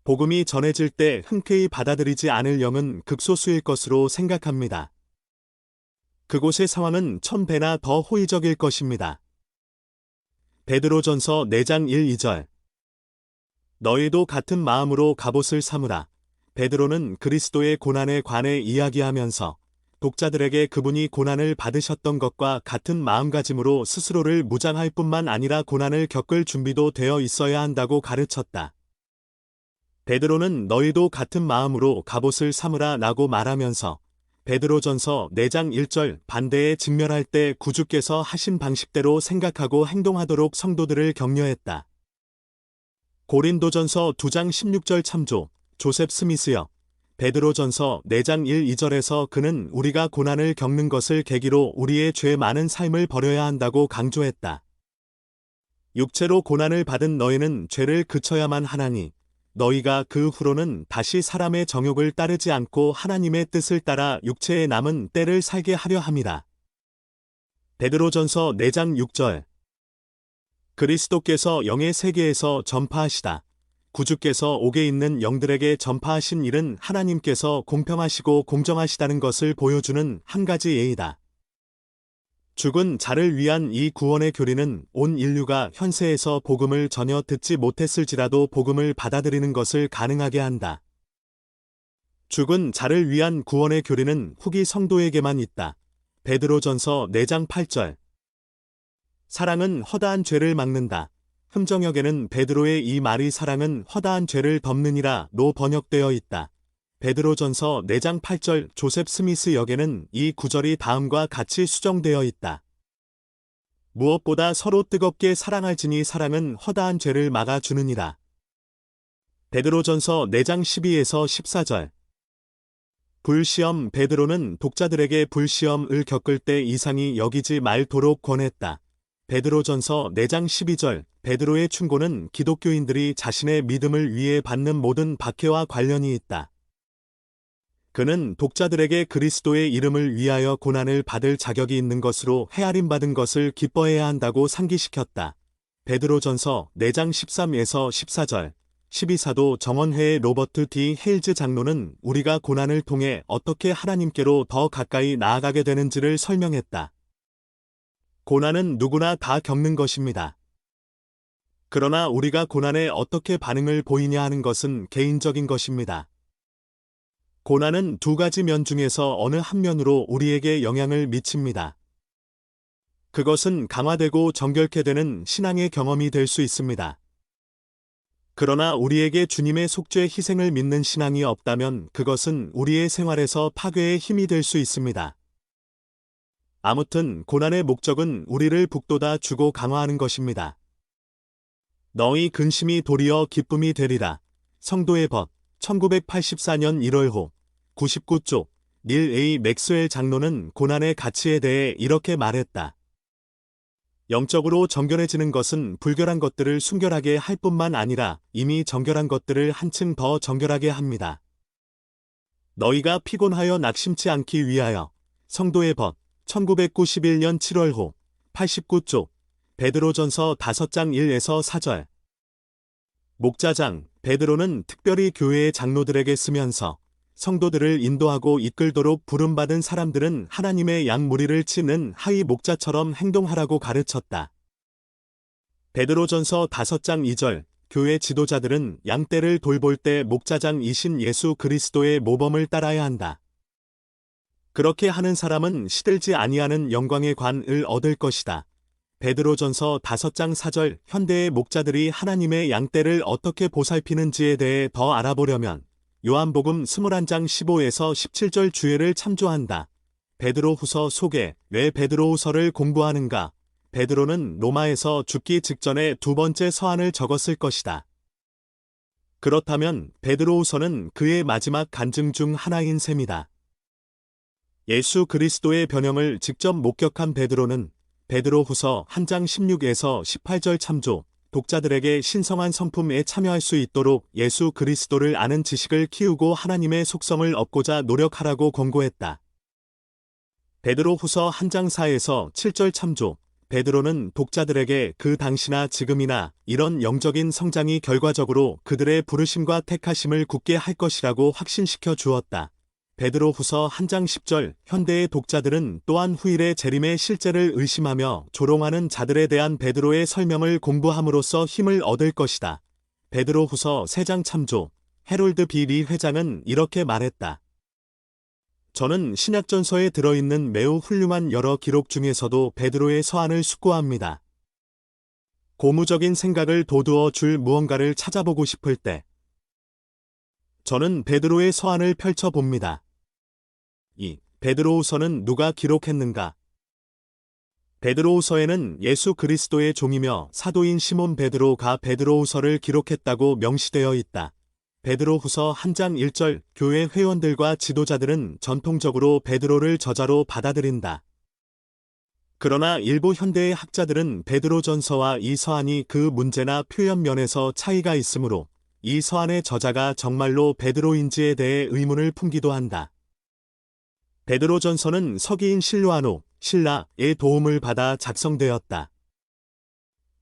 복음이 전해질 때 흔쾌히 받아들이지 않을 영은 극소수일 것으로 생각합니다. 그곳의 상황은 1000배나 더 호의적일 것입니다. 베드로전서 4장 1, 2절 너희도 같은 마음으로 갑옷을 삼으라. 베드로는 그리스도의 고난에 관해 이야기하면서 독자들에게 그분이 고난을 받으셨던 것과 같은 마음가짐으로 스스로를 무장할 뿐만 아니라 고난을 겪을 준비도 되어 있어야 한다고 가르쳤다. 베드로는 너희도 같은 마음으로 갑옷을 삼으라 라고 말하면서 베드로전서 4장 1절 반대에 직면할 때 구주께서 하신 방식대로 생각하고 행동하도록 성도들을 격려했다. 고린도전서 2장 16절 참조 조셉 스미스역 베드로전서 4장 1, 2절에서 그는 우리가 고난을 겪는 것을 계기로 우리의 죄 많은 삶을 버려야 한다고 강조했다. 육체로 고난을 받은 너희는 죄를 그쳐야만 하나니 너희가 그 후로는 다시 사람의 정욕을 따르지 않고 하나님의 뜻을 따라 육체에 남은 때를 살게 하려 함이라. 베드로전서 4장 6절 그리스도께서 영의 세계에서 전파하시다. 구주께서 옥에 있는 영들에게 전파하신 일은 하나님께서 공평하시고 공정하시다는 것을 보여주는 한 가지 예이다. 죽은 자를 위한 이 구원의 교리는 온 인류가 현세에서 복음을 전혀 듣지 못했을지라도 복음을 받아들이는 것을 가능하게 한다. 죽은 자를 위한 구원의 교리는 후기 성도에게만 있다. 베드로전서 4장 8절 사랑은 허다한 죄를 막는다. 흥정역에는 베드로의 이 말이 사랑은 허다한 죄를 덮느니라로 번역되어 있다. 베드로전서 4장 8절 조셉 스미스 역에는 이 구절이 다음과 같이 수정되어 있다. 무엇보다 서로 뜨겁게 사랑할지니 사랑은 허다한 죄를 막아주느니라. 베드로전서 4장 12에서 14절. 불시험 베드로는 독자들에게 불시험을 겪을 때 이상히 여기지 말도록 권했다. 베드로전서 4장 12절. 베드로의 충고는 기독교인들이 자신의 믿음을 위해 받는 모든 박해와 관련이 있다. 그는 독자들에게 그리스도의 이름을 위하여 고난을 받을 자격이 있는 것으로 헤아림받은 것을 기뻐해야 한다고 상기시켰다. 베드로전서 4장 13에서 14절. 12사도 정원회의 로버트 D. 헤일즈 장로는 우리가 고난을 통해 어떻게 하나님께로 더 가까이 나아가게 되는지를 설명했다. 고난은 누구나 다 겪는 것입니다. 그러나 우리가 고난에 어떻게 반응을 보이냐 하는 것은 개인적인 것입니다. 고난은 두 가지 면 중에서 어느 한 면으로 우리에게 영향을 미칩니다. 그것은 강화되고 정결케 되는 신앙의 경험이 될 수 있습니다. 그러나 우리에게 주님의 속죄 희생을 믿는 신앙이 없다면 그것은 우리의 생활에서 파괴의 힘이 될 수 있습니다. 아무튼 고난의 목적은 우리를 북돋아 주고 강화하는 것입니다. 너희 근심이 도리어 기쁨이 되리라. 성도의 벗 1984년 1월호 99쪽 닐 A. 맥스웰 장로는 고난의 가치에 대해 이렇게 말했다. 영적으로 정결해지는 것은 불결한 것들을 순결하게 할 뿐만 아니라 이미 정결한 것들을 한층 더 정결하게 합니다. 너희가 피곤하여 낙심치 않기 위하여. 성도의 벗 1991년 7월호 89쪽 베드로전서 5장 1에서 4절. 목자장 베드로는 특별히 교회의 장로들에게 쓰면서 성도들을 인도하고 이끌도록 부름받은 사람들은 하나님의 양 무리를 치는 하위 목자처럼 행동하라고 가르쳤다. 베드로전서 5장 2절. 교회 지도자들은 양떼를 돌볼 때 목자장이신 예수 그리스도의 모범을 따라야 한다. 그렇게 하는 사람은 시들지 아니하는 영광의 관을 얻을 것이다. 베드로전서 5장 4절. 현대의 목자들이 하나님의 양떼를 어떻게 보살피는지에 대해 더 알아보려면 요한복음 21장 15에서 17절 주예를 참조한다. 베드로후서 소개. 왜 베드로후서를 공부하는가? 베드로는 로마에서 죽기 직전에 두 번째 서한을 적었을 것이다. 그렇다면 베드로후서는 그의 마지막 간증 중 하나인 셈이다. 예수 그리스도의 변형을 직접 목격한 베드로는 베드로후서 1장 16에서 18절 참조. 독자들에게 신성한 성품에 참여할 수 있도록 예수 그리스도를 아는 지식을 키우고 하나님의 속성을 얻고자 노력하라고 권고했다. 베드로후서 1장 4에서 7절 참조. 베드로는 독자들에게 그 당시나 지금이나 이런 영적인 성장이 결과적으로 그들의 부르심과 택하심을 굳게 할 것이라고 확신시켜 주었다. 베드로후서 1장 10절. 현대의 독자들은 또한 후일의 재림의 실제를 의심하며 조롱하는 자들에 대한 베드로의 설명을 공부함으로써 힘을 얻을 것이다. 베드로후서 3장 참조. 해롤드 B. 리 회장은 이렇게 말했다. 저는 신약전서에 들어있는 매우 훌륭한 여러 기록 중에서도 베드로의 서한을 숙고합니다. 고무적인 생각을 돋우어 줄 무언가를 찾아보고 싶을 때 저는 베드로의 서한을 펼쳐봅니다. 2. 베드로후서는 누가 기록했는가? 베드로후서에는 예수 그리스도의 종이며 사도인 시몬 베드로가 베드로후서를 기록했다고 명시되어 있다. 베드로후서 1장 1절. 교회 회원들과 지도자들은 전통적으로 베드로를 저자로 받아들인다. 그러나 일부 현대의 학자들은 베드로전서와 이 서한이 그 문제나 표현 면에서 차이가 있으므로 이 서한의 저자가 정말로 베드로인지에 대해 의문을 품기도 한다. 베드로전서는 서기인 실로아노, 신라의 도움을 받아 작성되었다.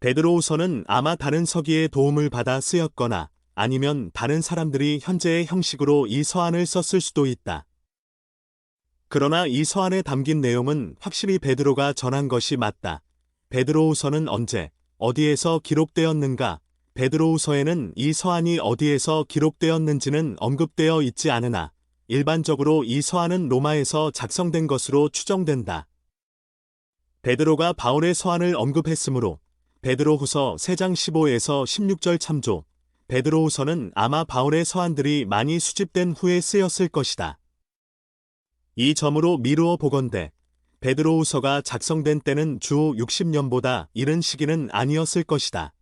베드로후서는 아마 다른 서기의 도움을 받아 쓰였거나 아니면 다른 사람들이 현재의 형식으로 이 서한을 썼을 수도 있다. 그러나 이 서한에 담긴 내용은 확실히 베드로가 전한 것이 맞다. 베드로후서는 언제, 어디에서 기록되었는가? 베드로후서에는 이 서한이 어디에서 기록되었는지는 언급되어 있지 않으나 일반적으로 이 서한은 로마에서 작성된 것으로 추정된다. 베드로가 바울의 서한을 언급했으므로 베드로후서 3장 15에서 16절 참조. 베드로후서는 아마 바울의 서한들이 많이 수집된 후에 쓰였을 것이다. 이 점으로 미루어 보건대 베드로후서가 작성된 때는 주 60년보다 이른 시기는 아니었을 것이다.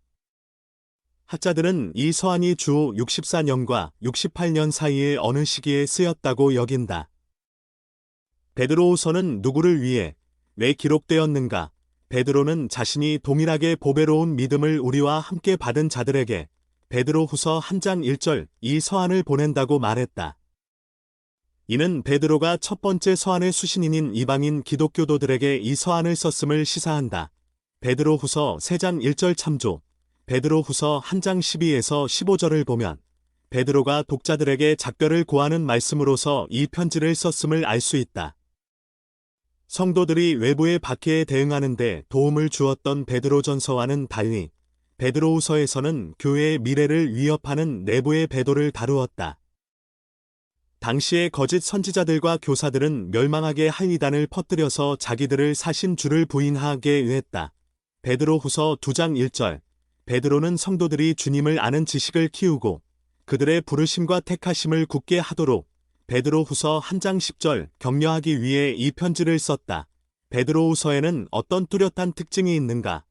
학자들은 이 서한이 주 64년과 68년 사이의 어느 시기에 쓰였다고 여긴다. 베드로후서는 누구를 위해 왜 기록되었는가? 베드로는 자신이 동일하게 보배로운 믿음을 우리와 함께 받은 자들에게 베드로후서 1장 1절 이 서한을 보낸다고 말했다. 이는 베드로가 첫 번째 서한의 수신인인 이방인 기독교도들에게 이 서한을 썼음을 시사한다. 베드로후서 3장 1절 참조. 베드로후서 1장 12에서 15절을 보면 베드로가 독자들에게 작별을 고하는 말씀으로서 이 편지를 썼음을 알 수 있다. 성도들이 외부의 박해에 대응하는 데 도움을 주었던 베드로전서와는 달리 베드로후서에서는 교회의 미래를 위협하는 내부의 배도를 다루었다. 당시의 거짓 선지자들과 교사들은 멸망하게 할 이단을 퍼뜨려서 자기들을 사신 주를 부인하게 했다. 베드로후서 2장 1절. 베드로는 성도들이 주님을 아는 지식을 키우고 그들의 부르심과 택하심을 굳게 하도록 베드로후서 1장 10절 격려하기 위해 이 편지를 썼다. 베드로후서에는 어떤 뚜렷한 특징이 있는가?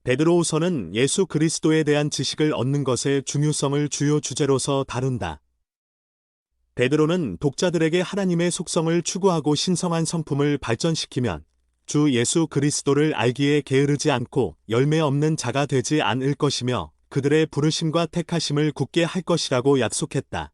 베드로후서는 예수 그리스도에 대한 지식을 얻는 것의 중요성을 주요 주제로서 다룬다. 베드로는 독자들에게 하나님의 속성을 추구하고 신성한 성품을 발전시키면 주 예수 그리스도를 알기에 게으르지 않고 열매 없는 자가 되지 않을 것이며 그들의 부르심과 택하심을 굳게 할 것이라고 약속했다.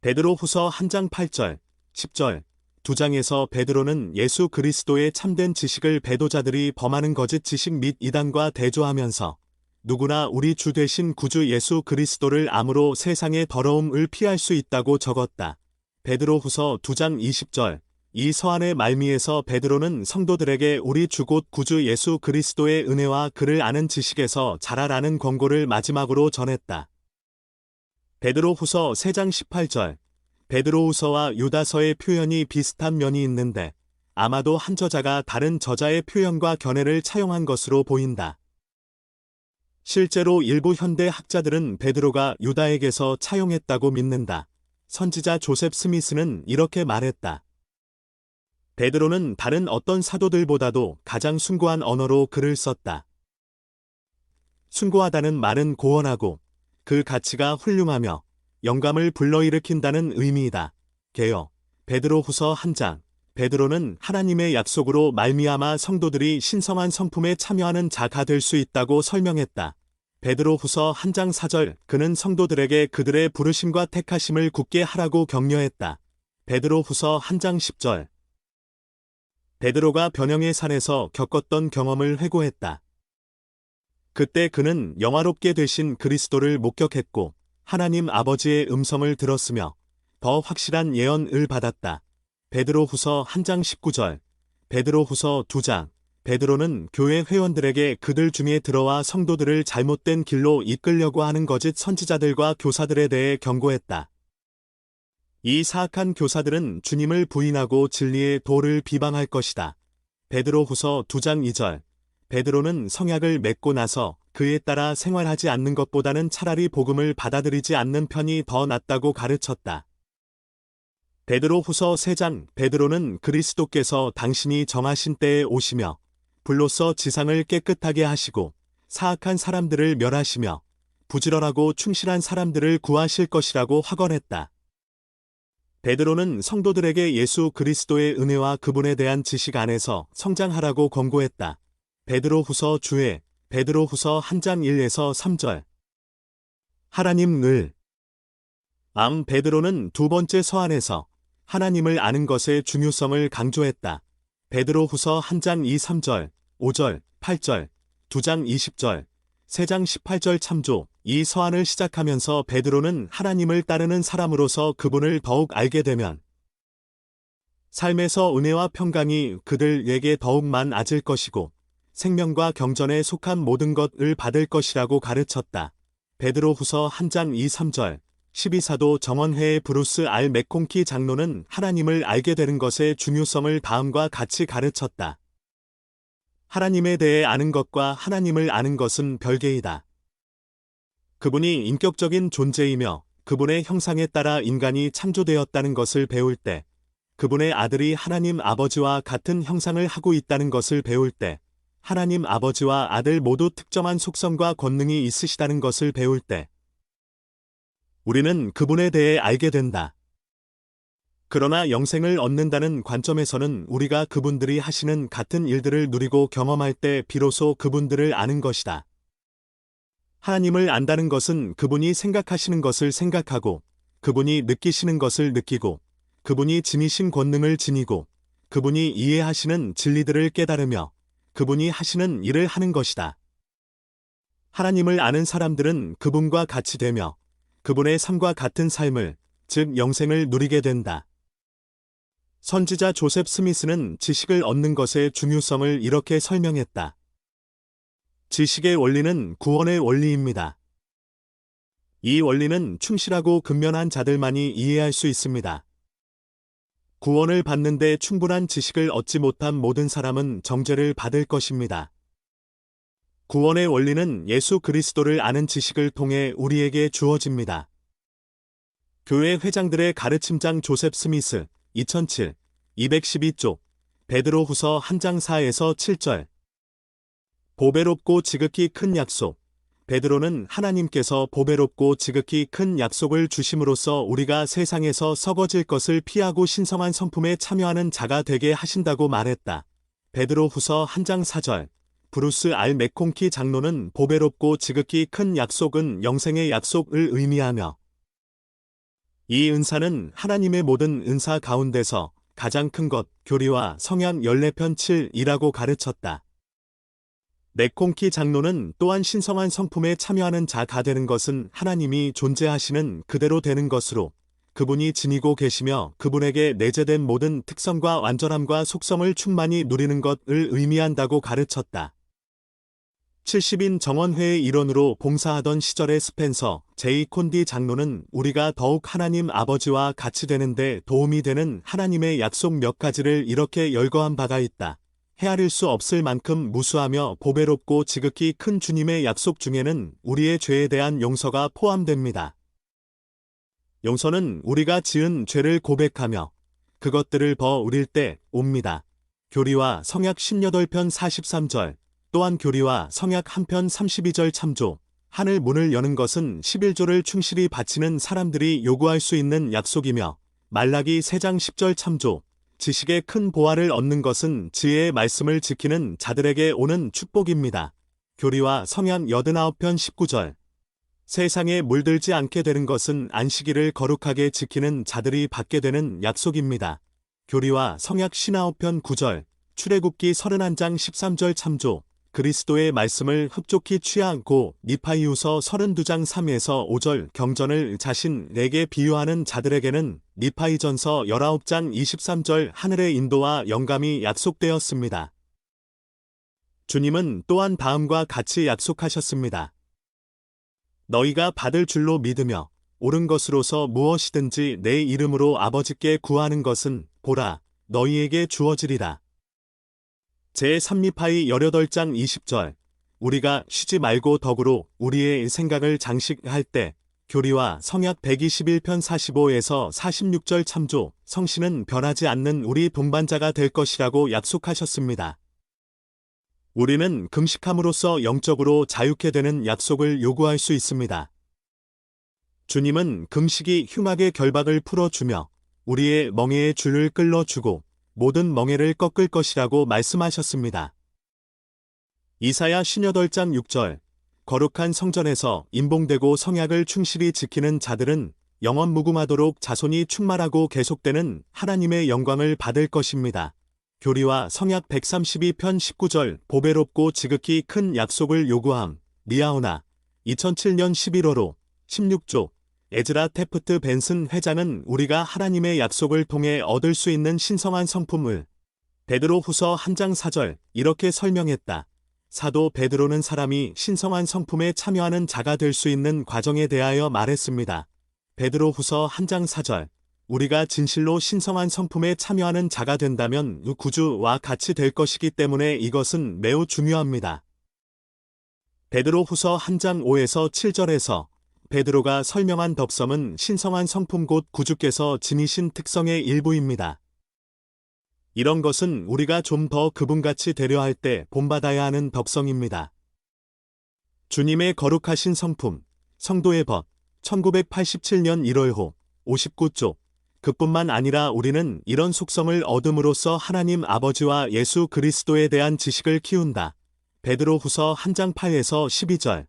베드로후서 1장 8절, 10절, 2장에서 베드로는 예수 그리스도의 참된 지식을 배도자들이 범하는 거짓 지식 및 이단과 대조하면서 누구나 우리 주 되신 구주 예수 그리스도를 암으로 세상의 더러움을 피할 수 있다고 적었다. 베드로후서 2장 20절. 이 서한의 말미에서 베드로는 성도들에게 우리 주 곧 구주 예수 그리스도의 은혜와 그를 아는 지식에서 자라라는 권고를 마지막으로 전했다. 베드로후서 3장 18절. 베드로후서와 유다서의 표현이 비슷한 면이 있는데 아마도 한 저자가 다른 저자의 표현과 견해를 차용한 것으로 보인다. 실제로 일부 현대 학자들은 베드로가 유다에게서 차용했다고 믿는다. 선지자 조셉 스미스는 이렇게 말했다. 베드로는 다른 어떤 사도들보다도 가장 숭고한 언어로 글을 썼다. 숭고하다는 말은 고원하고 그 가치가 훌륭하며 영감을 불러일으킨다는 의미이다. 개요. 베드로후서 1장. 베드로는 하나님의 약속으로 말미암아 성도들이 신성한 성품에 참여하는 자가 될 수 있다고 설명했다. 베드로후서 1장 4절. 그는 성도들에게 그들의 부르심과 택하심을 굳게 하라고 격려했다. 베드로후서 1장 10절. 베드로가 변형의 산에서 겪었던 경험을 회고했다. 그때 그는 영화롭게 되신 그리스도를 목격했고 하나님 아버지의 음성을 들었으며 더 확실한 예언을 받았다. 베드로후서 1장 19절. 베드로후서 2장. 베드로는 교회 회원들에게 그들 중에 들어와 성도들을 잘못된 길로 이끌려고 하는 거짓 선지자들과 교사들에 대해 경고했다. 이 사악한 교사들은 주님을 부인하고 진리의 도를 비방할 것이다. 베드로후서 2장 2절. 베드로는 성약을 맺고 나서 그에 따라 생활하지 않는 것보다는 차라리 복음을 받아들이지 않는 편이 더 낫다고 가르쳤다. 베드로후서 3장. 베드로는 그리스도께서 당신이 정하신 때에 오시며 불로써 지상을 깨끗하게 하시고 사악한 사람들을 멸하시며 부지런하고 충실한 사람들을 구하실 것이라고 확언했다. 베드로는 성도들에게 예수 그리스도의 은혜와 그분에 대한 지식 안에서 성장하라고 권고했다. 베드로후서 주에. 베드로후서 1장 1에서 3절. 하나님을. 베드로는 두 번째 서한에서 하나님을 아는 것의 중요성을 강조했다. 베드로후서 1장 2, 3절, 5절, 8절, 2장 20절, 3장 18절 참조. 이 서한을 시작하면서 베드로는 하나님을 따르는 사람으로서 그분을 더욱 알게 되면 삶에서 은혜와 평강이 그들에게 더욱 많아질 것이고 생명과 경전에 속한 모든 것을 받을 것이라고 가르쳤다. 베드로후서 1장 2, 3절. 12사도 정원회의 브루스 알 맥콩키 장로는 하나님을 알게 되는 것의 중요성을 다음과 같이 가르쳤다. 하나님에 대해 아는 것과 하나님을 아는 것은 별개이다. 그분이 인격적인 존재이며 그분의 형상에 따라 인간이 창조되었다는 것을 배울 때, 그분의 아들이 하나님 아버지와 같은 형상을 하고 있다는 것을 배울 때, 하나님 아버지와 아들 모두 특정한 속성과 권능이 있으시다는 것을 배울 때, 우리는 그분에 대해 알게 된다. 그러나 영생을 얻는다는 관점에서는 우리가 그분들이 하시는 같은 일들을 누리고 경험할 때 비로소 그분들을 아는 것이다. 하나님을 안다는 것은 그분이 생각하시는 것을 생각하고, 그분이 느끼시는 것을 느끼고, 그분이 지니신 권능을 지니고, 그분이 이해하시는 진리들을 깨달으며, 그분이 하시는 일을 하는 것이다. 하나님을 아는 사람들은 그분과 같이 되며, 그분의 삶과 같은 삶을, 즉 영생을 누리게 된다. 선지자 조셉 스미스는 지식을 얻는 것의 중요성을 이렇게 설명했다. 지식의 원리는 구원의 원리입니다. 이 원리는 충실하고 근면한 자들만이 이해할 수 있습니다. 구원을 받는데 충분한 지식을 얻지 못한 모든 사람은 정죄를 받을 것입니다. 구원의 원리는 예수 그리스도를 아는 지식을 통해 우리에게 주어집니다. 교회 회장들의 가르침장 조셉 스미스 2007, 212쪽, 베드로 후서 1장 4에서 7절. 보배롭고 지극히 큰 약속. 베드로는 하나님께서 보배롭고 지극히 큰 약속을 주심으로써 우리가 세상에서 썩어질 것을 피하고 신성한 성품에 참여하는 자가 되게 하신다고 말했다. 베드로 후서 1장 4절. 브루스 알 맥콩키 장로는 보배롭고 지극히 큰 약속은 영생의 약속을 의미하며, 이 은사는 하나님의 모든 은사 가운데서 가장 큰 것, 교리와 성약 14편 7이라고 가르쳤다. 맥콩키 장로는 또한 신성한 성품에 참여하는 자가 되는 것은 하나님이 존재하시는 그대로 되는 것으로, 그분이 지니고 계시며 그분에게 내재된 모든 특성과 완전함과 속성을 충만히 누리는 것을 의미한다고 가르쳤다. 70인 정원회의 일원으로 봉사하던 시절의 스펜서 제이 콘디 장로는 우리가 더욱 하나님 아버지와 같이 되는데 도움이 되는 하나님의 약속 몇 가지를 이렇게 열거한 바가 있다. 헤아릴 수 없을 만큼 무수하며 보배롭고 지극히 큰 주님의 약속 중에는 우리의 죄에 대한 용서가 포함됩니다. 용서는 우리가 지은 죄를 고백하며 그것들을 버릴 때 옵니다. 교리와 성약 18편 43절, 또한 교리와 성약 1편 32절 참조. 하늘 문을 여는 것은 11조를 충실히 바치는 사람들이 요구할 수 있는 약속이며, 말라기 3장 10절 참조. 지식의 큰 보화를 얻는 것은 지혜의 말씀을 지키는 자들에게 오는 축복입니다. 교리와 성약 89편 19절. 세상에 물들지 않게 되는 것은 안식일을 거룩하게 지키는 자들이 받게 되는 약속입니다. 교리와 성약 59편 9절. 출애굽기 31장 13절 참조. 그리스도의 말씀을 흡족히 취하고 니파이후서 32장 3에서 5절 경전을 자신에게 비유하는 자들에게는 니파이전서 19장 23절 하늘의 인도와 영감이 약속되었습니다. 주님은 또한 다음과 같이 약속하셨습니다. 너희가 받을 줄로 믿으며 옳은 것으로서 무엇이든지 내 이름으로 아버지께 구하는 것은 보라, 너희에게 주어지리라. 제3니파이 18장 20절. 우리가 쉬지 말고 덕으로 우리의 생각을 장식할 때. 교리와 성약 121편 45에서 46절 참조. 성신은 변하지 않는 우리 동반자가 될 것이라고 약속하셨습니다. 우리는 금식함으로써 영적으로 자유케 되는 약속을 요구할 수 있습니다. 주님은 금식이 흉악의 결박을 풀어주며 우리의 멍에의 줄을 끌어주고 모든 멍에를 꺾을 것이라고 말씀하셨습니다. 이사야 58장 6절. 거룩한 성전에서 임봉되고 성약을 충실히 지키는 자들은 영원 무궁하도록 자손이 충만하고 계속되는 하나님의 영광을 받을 것입니다. 교리와 성약 132편 19절. 보배롭고 지극히 큰 약속을 요구함. 리아오나 2007년 11월호 16조. 에즈라 테프트 벤슨 회장은 우리가 하나님의 약속을 통해 얻을 수 있는 신성한 성품을 베드로 후서 1장 4절 이렇게 설명했다. 사도 베드로는 사람이 신성한 성품에 참여하는 자가 될 수 있는 과정에 대하여 말했습니다. 베드로 후서 1장 4절. 우리가 진실로 신성한 성품에 참여하는 자가 된다면 구주와 같이 될 것이기 때문에 이것은 매우 중요합니다. 베드로후서 1장 5에서 7절에서 베드로가 설명한 덕성은 신성한 성품 곧 구주께서 지니신 특성의 일부입니다. 이런 것은 우리가 좀 더 그분같이 되려 할 때 본받아야 하는 덕성입니다. 주님의 거룩하신 성품, 성도의 법, 1987년 1월호 59쪽. 그뿐만 아니라 우리는 이런 속성을 얻음으로써 하나님 아버지와 예수 그리스도에 대한 지식을 키운다. 베드로후서 1장 8에서 12절.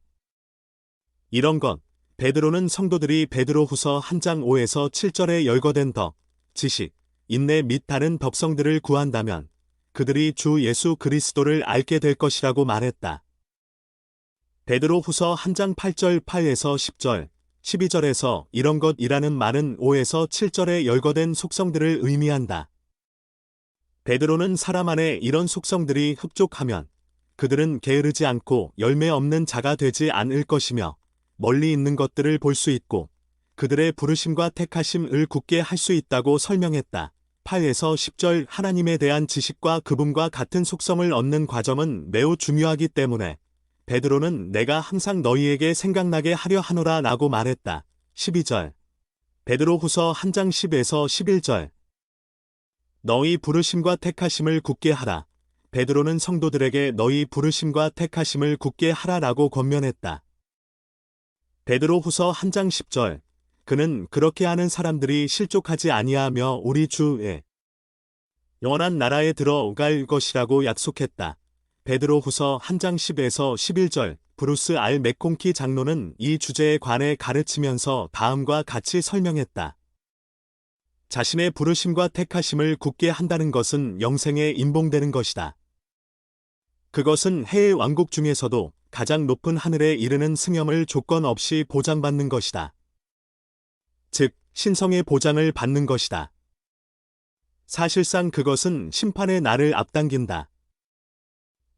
이런 것, 베드로는 성도들이 베드로후서 1장 5에서 7절에 열거된 덕, 지식, 인내 및 다른 덕성들을 구한다면 그들이 주 예수 그리스도를 알게 될 것이라고 말했다. 베드로후서 1장 8절 8에서 10절, 12절에서 이런 것이라는 말은 5에서 7절에 열거된 속성들을 의미한다. 베드로는 사람 안에 이런 속성들이 흡족하면 그들은 게으르지 않고 열매 없는 자가 되지 않을 것이며 멀리 있는 것들을 볼 수 있고 그들의 부르심과 택하심을 굳게 할 수 있다고 설명했다. 8에서 10절 하나님에 대한 지식과 그분과 같은 속성을 얻는 과정은 매우 중요하기 때문에 베드로는 내가 항상 너희에게 생각나게 하려 하노라 라고 말했다. 12절. 베드로후서 1장 10에서 11절. 너희 부르심과 택하심을 굳게 하라. 베드로는 성도들에게 너희 부르심과 택하심을 굳게 하라라고 권면했다. 베드로후서 1장 10절. 그는 그렇게 하는 사람들이 실족하지 아니하며 우리 주의 영원한 나라에 들어갈 것이라고 약속했다. 베드로후서 1장 10에서 11절. 브루스 R 맥콩키 장로는 이 주제에 관해 가르치면서 다음과 같이 설명했다. 자신의 부르심과 택하심을 굳게 한다는 것은 영생에 임봉되는 것이다. 그것은 해의 왕국 중에서도 가장 높은 하늘에 이르는 승염을 조건 없이 보장받는 것이다. 즉, 신성의 보장을 받는 것이다. 사실상 그것은 심판의 날을 앞당긴다.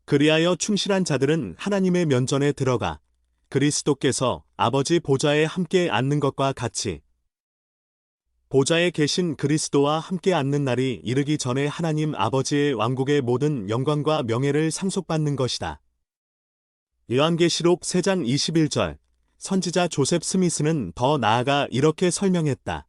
그리하여 충실한 자들은 하나님의 면전에 들어가 그리스도께서 아버지 보좌에 함께 앉는 것과 같이 보좌에 계신 그리스도와 함께 앉는 날이 이르기 전에 하나님 아버지의 왕국의 모든 영광과 명예를 상속받는 것이다. 요한계시록 3장 21절. 선지자 조셉 스미스는 더 나아가 이렇게 설명했다.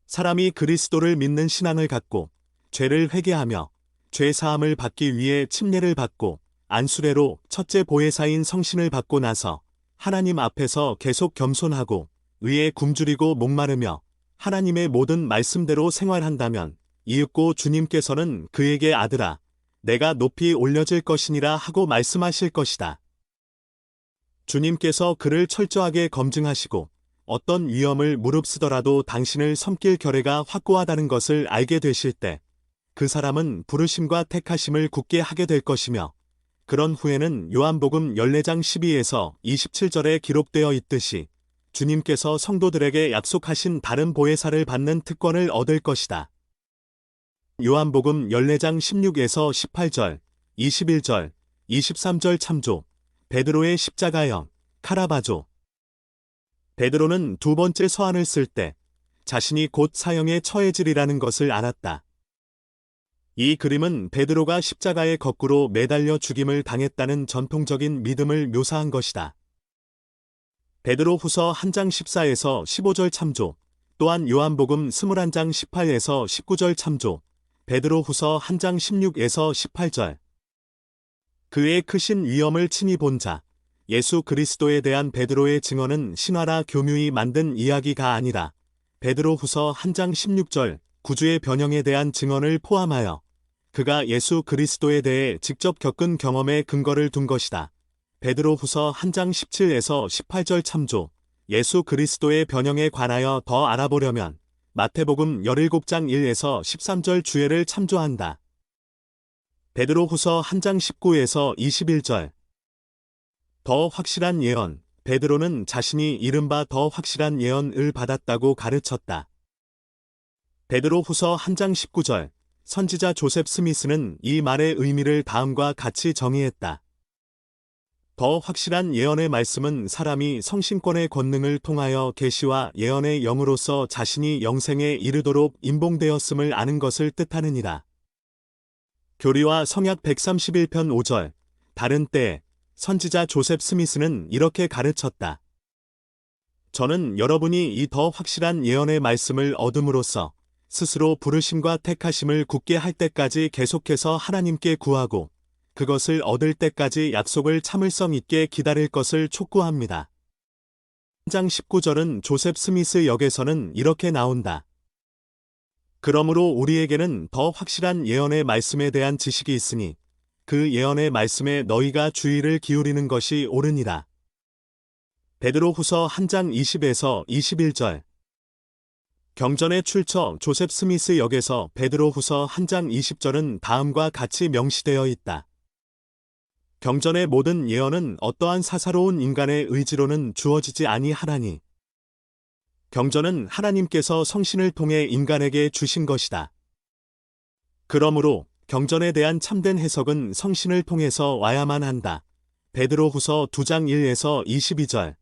사람이 그리스도를 믿는 신앙을 갖고 죄를 회개하며 죄 사함을 받기 위해 침례를 받고 안수례로 첫째 보혜사인 성신을 받고 나서 하나님 앞에서 계속 겸손하고 의에 굶주리고 목마르며 하나님의 모든 말씀대로 생활한다면 이윽고 주님께서는 그에게 아들아, 내가 높이 올려질 것이니라 하고 말씀하실 것이다. 주님께서 그를 철저하게 검증하시고 어떤 위험을 무릅쓰더라도 당신을 섬길 결의가 확고하다는 것을 알게 되실 때 그 사람은 부르심과 택하심을 굳게 하게 될 것이며 그런 후에는 요한복음 14장 12에서 27절에 기록되어 있듯이 주님께서 성도들에게 약속하신 다른 보혜사를 받는 특권을 얻을 것이다. 요한복음 14장 16에서 18절, 21절, 23절 참조. 베드로의 십자가형, 카라바조. 베드로는 두 번째 서한을 쓸 때 자신이 곧 사형에 처해지리라는 것을 알았다. 이 그림은 베드로가 십자가에 거꾸로 매달려 죽임을 당했다는 전통적인 믿음을 묘사한 것이다. 베드로후서 1장 14에서 15절 참조. 또한 요한복음 21장 18에서 19절 참조. 베드로후서 1장 16에서 18절. 그의 크신 위엄을 친히 본 자. 예수 그리스도에 대한 베드로의 증언은 신화라 교묘히 만든 이야기가 아니라 베드로후서 1장 16절 구주의 변형에 대한 증언을 포함하여 그가 예수 그리스도에 대해 직접 겪은 경험에 근거를 둔 것이다. 베드로후서 1장 17에서 18절 참조. 예수 그리스도의 변형에 관하여 더 알아보려면 마태복음 17장 1에서 13절 주애를 참조한다. 베드로후서 1장 19에서 21절. 더 확실한 예언. 베드로는 자신이 이른바 더 확실한 예언을 받았다고 가르쳤다. 베드로후서 1장 19절. 선지자 조셉 스미스는 이 말의 의미를 다음과 같이 정의했다. 더 확실한 예언의 말씀은 사람이 성신권의 권능을 통하여 계시와 예언의 영으로서 자신이 영생에 이르도록 임봉되었음을 아는 것을 뜻하느니라. 교리와 성약 131편 5절. 다른 때 선지자 조셉 스미스는 이렇게 가르쳤다. 저는 여러분이 이 더 확실한 예언의 말씀을 얻음으로써 스스로 부르심과 택하심을 굳게 할 때까지 계속해서 하나님께 구하고 그것을 얻을 때까지 약속을 참을성 있게 기다릴 것을 촉구합니다. 1장 19절은 조셉 스미스 역에서는 이렇게 나온다. 그러므로 우리에게는 더 확실한 예언의 말씀에 대한 지식이 있으니 그 예언의 말씀에 너희가 주의를 기울이는 것이 옳으니라. 베드로후서 1장 20에서 21절. 경전의 출처 조셉 스미스 역에서 베드로후서 1장 20절은 다음과 같이 명시되어 있다. 경전의 모든 예언은 어떠한 사사로운 인간의 의지로는 주어지지 아니하나니 경전은 하나님께서 성신을 통해 인간에게 주신 것이다. 그러므로 경전에 대한 참된 해석은 성신을 통해서 와야만 한다. 베드로후서 2장 1에서 22절.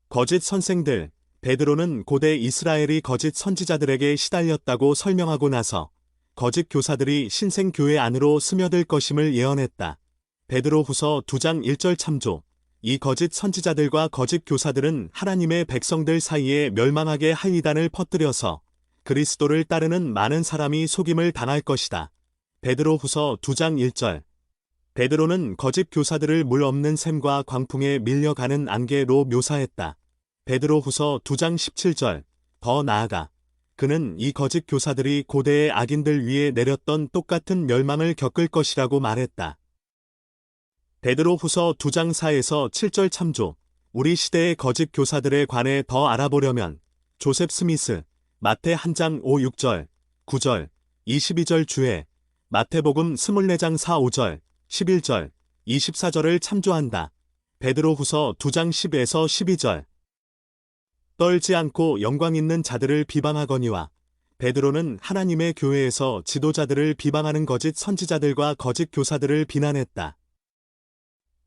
거짓 선생들. 베드로는 고대 이스라엘이 거짓 선지자들에게 시달렸다고 설명하고 나서 거짓 교사들이 신생교회 안으로 스며들 것임을 예언했다. 베드로후서 2장 1절 참조. 이 거짓 선지자들과 거짓 교사들은 하나님의 백성들 사이에 멸망하게 할 이단을 퍼뜨려서 그리스도를 따르는 많은 사람이 속임을 당할 것이다. 베드로후서 2장 1절. 베드로는 거짓 교사들을 물 없는 샘과 광풍에 밀려가는 안개로 묘사했다. 베드로후서 2장 17절. 더 나아가 그는 이 거짓 교사들이 고대의 악인들 위에 내렸던 똑같은 멸망을 겪을 것이라고 말했다. 베드로후서 2장 4에서 7절 참조. 우리 시대의 거짓 교사들에 관해 더 알아보려면 조셉 스미스, 마태 1장 5, 6절, 9절, 22절 주에 마태복음 24장 4, 5절, 11절, 24절을 참조한다. 베드로후서 2장 10에서 12절. 떨지 않고 영광 있는 자들을 비방하거니와 베드로는 하나님의 교회에서 지도자들을 비방하는 거짓 선지자들과 거짓 교사들을 비난했다.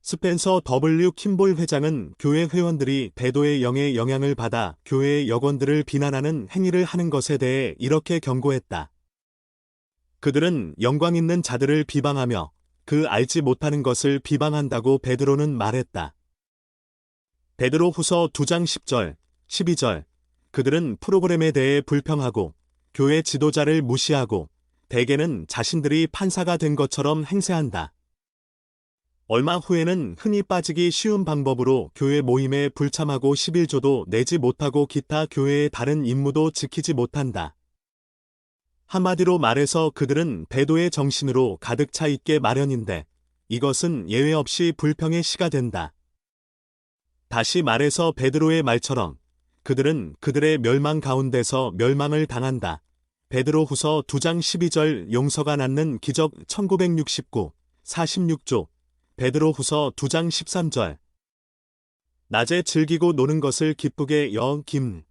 스펜서 W. 킴볼 회장은 교회 회원들이 배도의 영의 영향을 받아 교회의 역원들을 비난하는 행위를 하는 것에 대해 이렇게 경고했다. 그들은 영광 있는 자들을 비방하며 그 알지 못하는 것을 비방한다고 베드로는 말했다. 베드로후서 2장 10절, 12절. 그들은 프로그램에 대해 불평하고 교회 지도자를 무시하고 대개는 자신들이 판사가 된 것처럼 행세한다. 얼마 후에는 흔히 빠지기 쉬운 방법으로 교회 모임에 불참하고 11조도 내지 못하고 기타 교회의 다른 임무도 지키지 못한다. 한마디로 말해서 그들은 배도의 정신으로 가득 차 있게 마련인데 이것은 예외 없이 불평의 시가 된다. 다시 말해서 베드로의 말처럼 그들은 그들의 멸망 가운데서 멸망을 당한다. 베드로후서 2장 12절 용서가 낫는 기적 1969, 46조. 베드로후서 2장 13절. 낮에 즐기고 노는 것을 기쁘게 여김.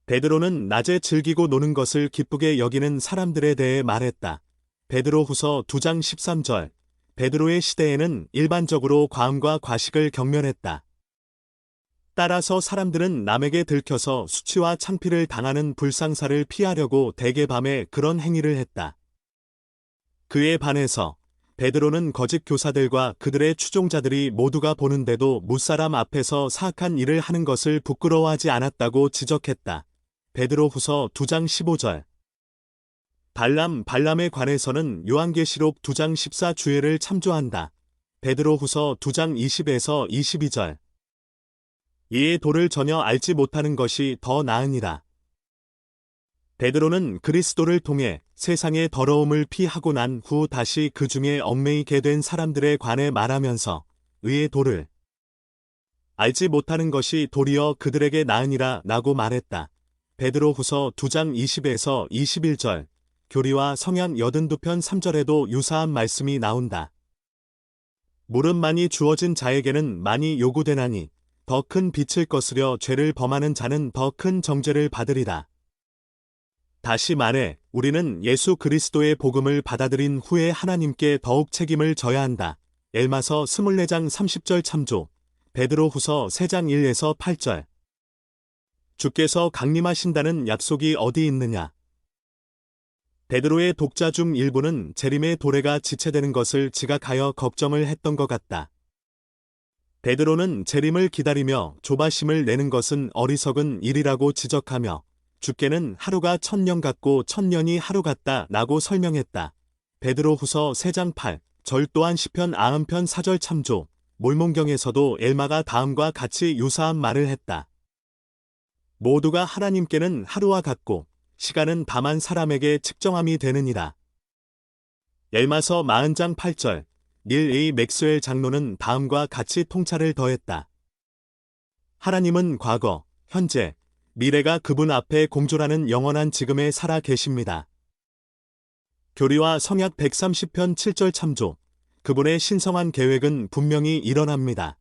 베드로는 낮에 즐기고 노는 것을 기쁘게 여기는 사람들에 대해 말했다. 베드로후서 2장 13절. 베드로의 시대에는 일반적으로 과음과 과식을 경멸했다. 따라서 사람들은 남에게 들켜서 수치와 창피를 당하는 불상사를 피하려고 대개 밤에 그런 행위를 했다. 그에 반해서 베드로는 거짓 교사들과 그들의 추종자들이 모두가 보는데도 무사람 앞에서 사악한 일을 하는 것을 부끄러워하지 않았다고 지적했다. 베드로후서 2장 15절. 발람에 관해서는 요한계시록 2장 14주에를 참조한다. 베드로후서 2장 20에서 22절. 이의 도를 전혀 알지 못하는 것이 더 나으니라. 베드로는 그리스도를 통해 세상의 더러움을 피하고 난 후 다시 그 중에 얽매이게 된 사람들에 관해 말하면서 의의 도를 알지 못하는 것이 도리어 그들에게 나으니라 라고 말했다. 베드로후서 2장 20에서 21절. 교리와 성약 82편 3절에도 유사한 말씀이 나온다. 물은 많이 주어진 자에게는 많이 요구되나니 더 큰 빛을 거스려 죄를 범하는 자는 더 큰 정죄를 받으리라. 다시 말해 우리는 예수 그리스도의 복음을 받아들인 후에 하나님께 더욱 책임을 져야 한다. 엘마서 24장 30절 참조, 베드로후서 3장 1에서 8절. 주께서 강림하신다는 약속이 어디 있느냐? 베드로의 독자 중 일부는 재림의 도래가 지체되는 것을 지각하여 걱정을 했던 것 같다. 베드로는 재림을 기다리며 조바심을 내는 것은 어리석은 일이라고 지적하며 주께는 하루가 1000년 같고 1000년이 하루 같다 라고 설명했다. 베드로후서 3장 8절 또한 시편 90편 4절 참조, 몰몬경에서도 엘마가 다음과 같이 유사한 말을 했다. 모두가 하나님께는 하루와 같고 시간은 다만 사람에게 측정함이 되느니라. 엘마서 40장 8절, 닐 A. 맥스웰 장로는 다음과 같이 통찰을 더했다. 하나님은 과거, 현재, 미래가 그분 앞에 공존하는 영원한 지금에 살아 계십니다. 교리와 성약 130편 7절 참조, 그분의 신성한 계획은 분명히 일어납니다.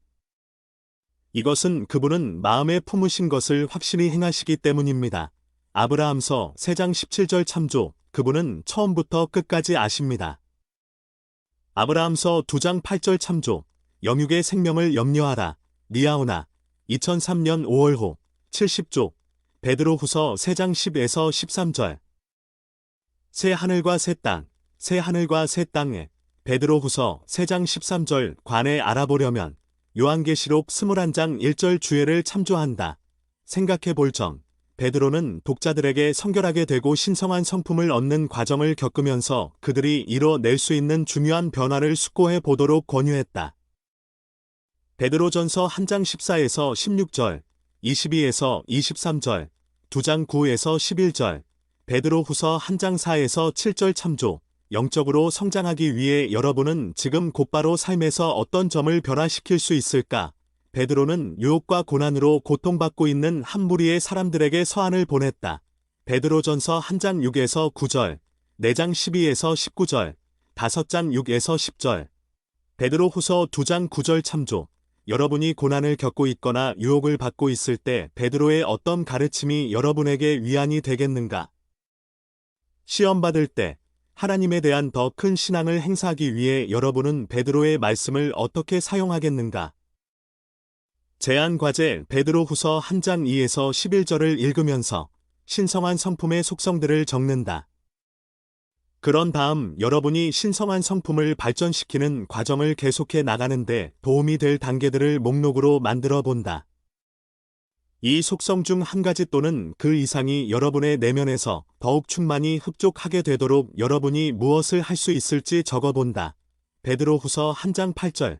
이것은 그분은 마음에 품으신 것을 확실히 행하시기 때문입니다. 아브라함서 3장 17절 참조, 그분은 처음부터 끝까지 아십니다. 아브라함서 2장 8절 참조, 영육의 생명을 염려하라, 리아오나, 2003년 5월호, 70조, 베드로후서 3장 10에서 13절. 새 하늘과 새 땅, 새 하늘과 새 땅에, 베드로후서 3장 13절 관에 알아보려면 요한계시록 21장 1절 주애를 참조한다. 생각해 볼 점, 베드로는 독자들에게 성결하게 되고 신성한 성품을 얻는 과정을 겪으면서 그들이 이뤄낼 수 있는 중요한 변화를 숙고해 보도록 권유했다. 베드로전서 1장 14에서 16절, 22에서 23절, 2장 9에서 11절, 베드로후서 1장 4에서 7절 참조, 영적으로 성장하기 위해 여러분은 지금 곧바로 삶에서 어떤 점을 변화시킬 수 있을까? 베드로는 유혹과 고난으로 고통받고 있는 한 무리의 사람들에게 서한을 보냈다. 베드로전서 1장 6에서 9절, 4장 12에서 19절, 5장 6에서 10절. 베드로후서 2장 9절 참조. 여러분이 고난을 겪고 있거나 유혹을 받고 있을 때 베드로의 어떤 가르침이 여러분에게 위안이 되겠는가? 시험 받을 때 하나님에 대한 더 큰 신앙을 행사하기 위해 여러분은 베드로의 말씀을 어떻게 사용하겠는가? 제안 과제 베드로후서 1장 2에서 11절을 읽으면서 신성한 성품의 속성들을 적는다. 그런 다음 여러분이 신성한 성품을 발전시키는 과정을 계속해 나가는데 도움이 될 단계들을 목록으로 만들어 본다. 이 속성 중 한 가지 또는 그 이상이 여러분의 내면에서 더욱 충만히 흡족하게 되도록 여러분이 무엇을 할 수 있을지 적어본다. 베드로후서 1장 8절,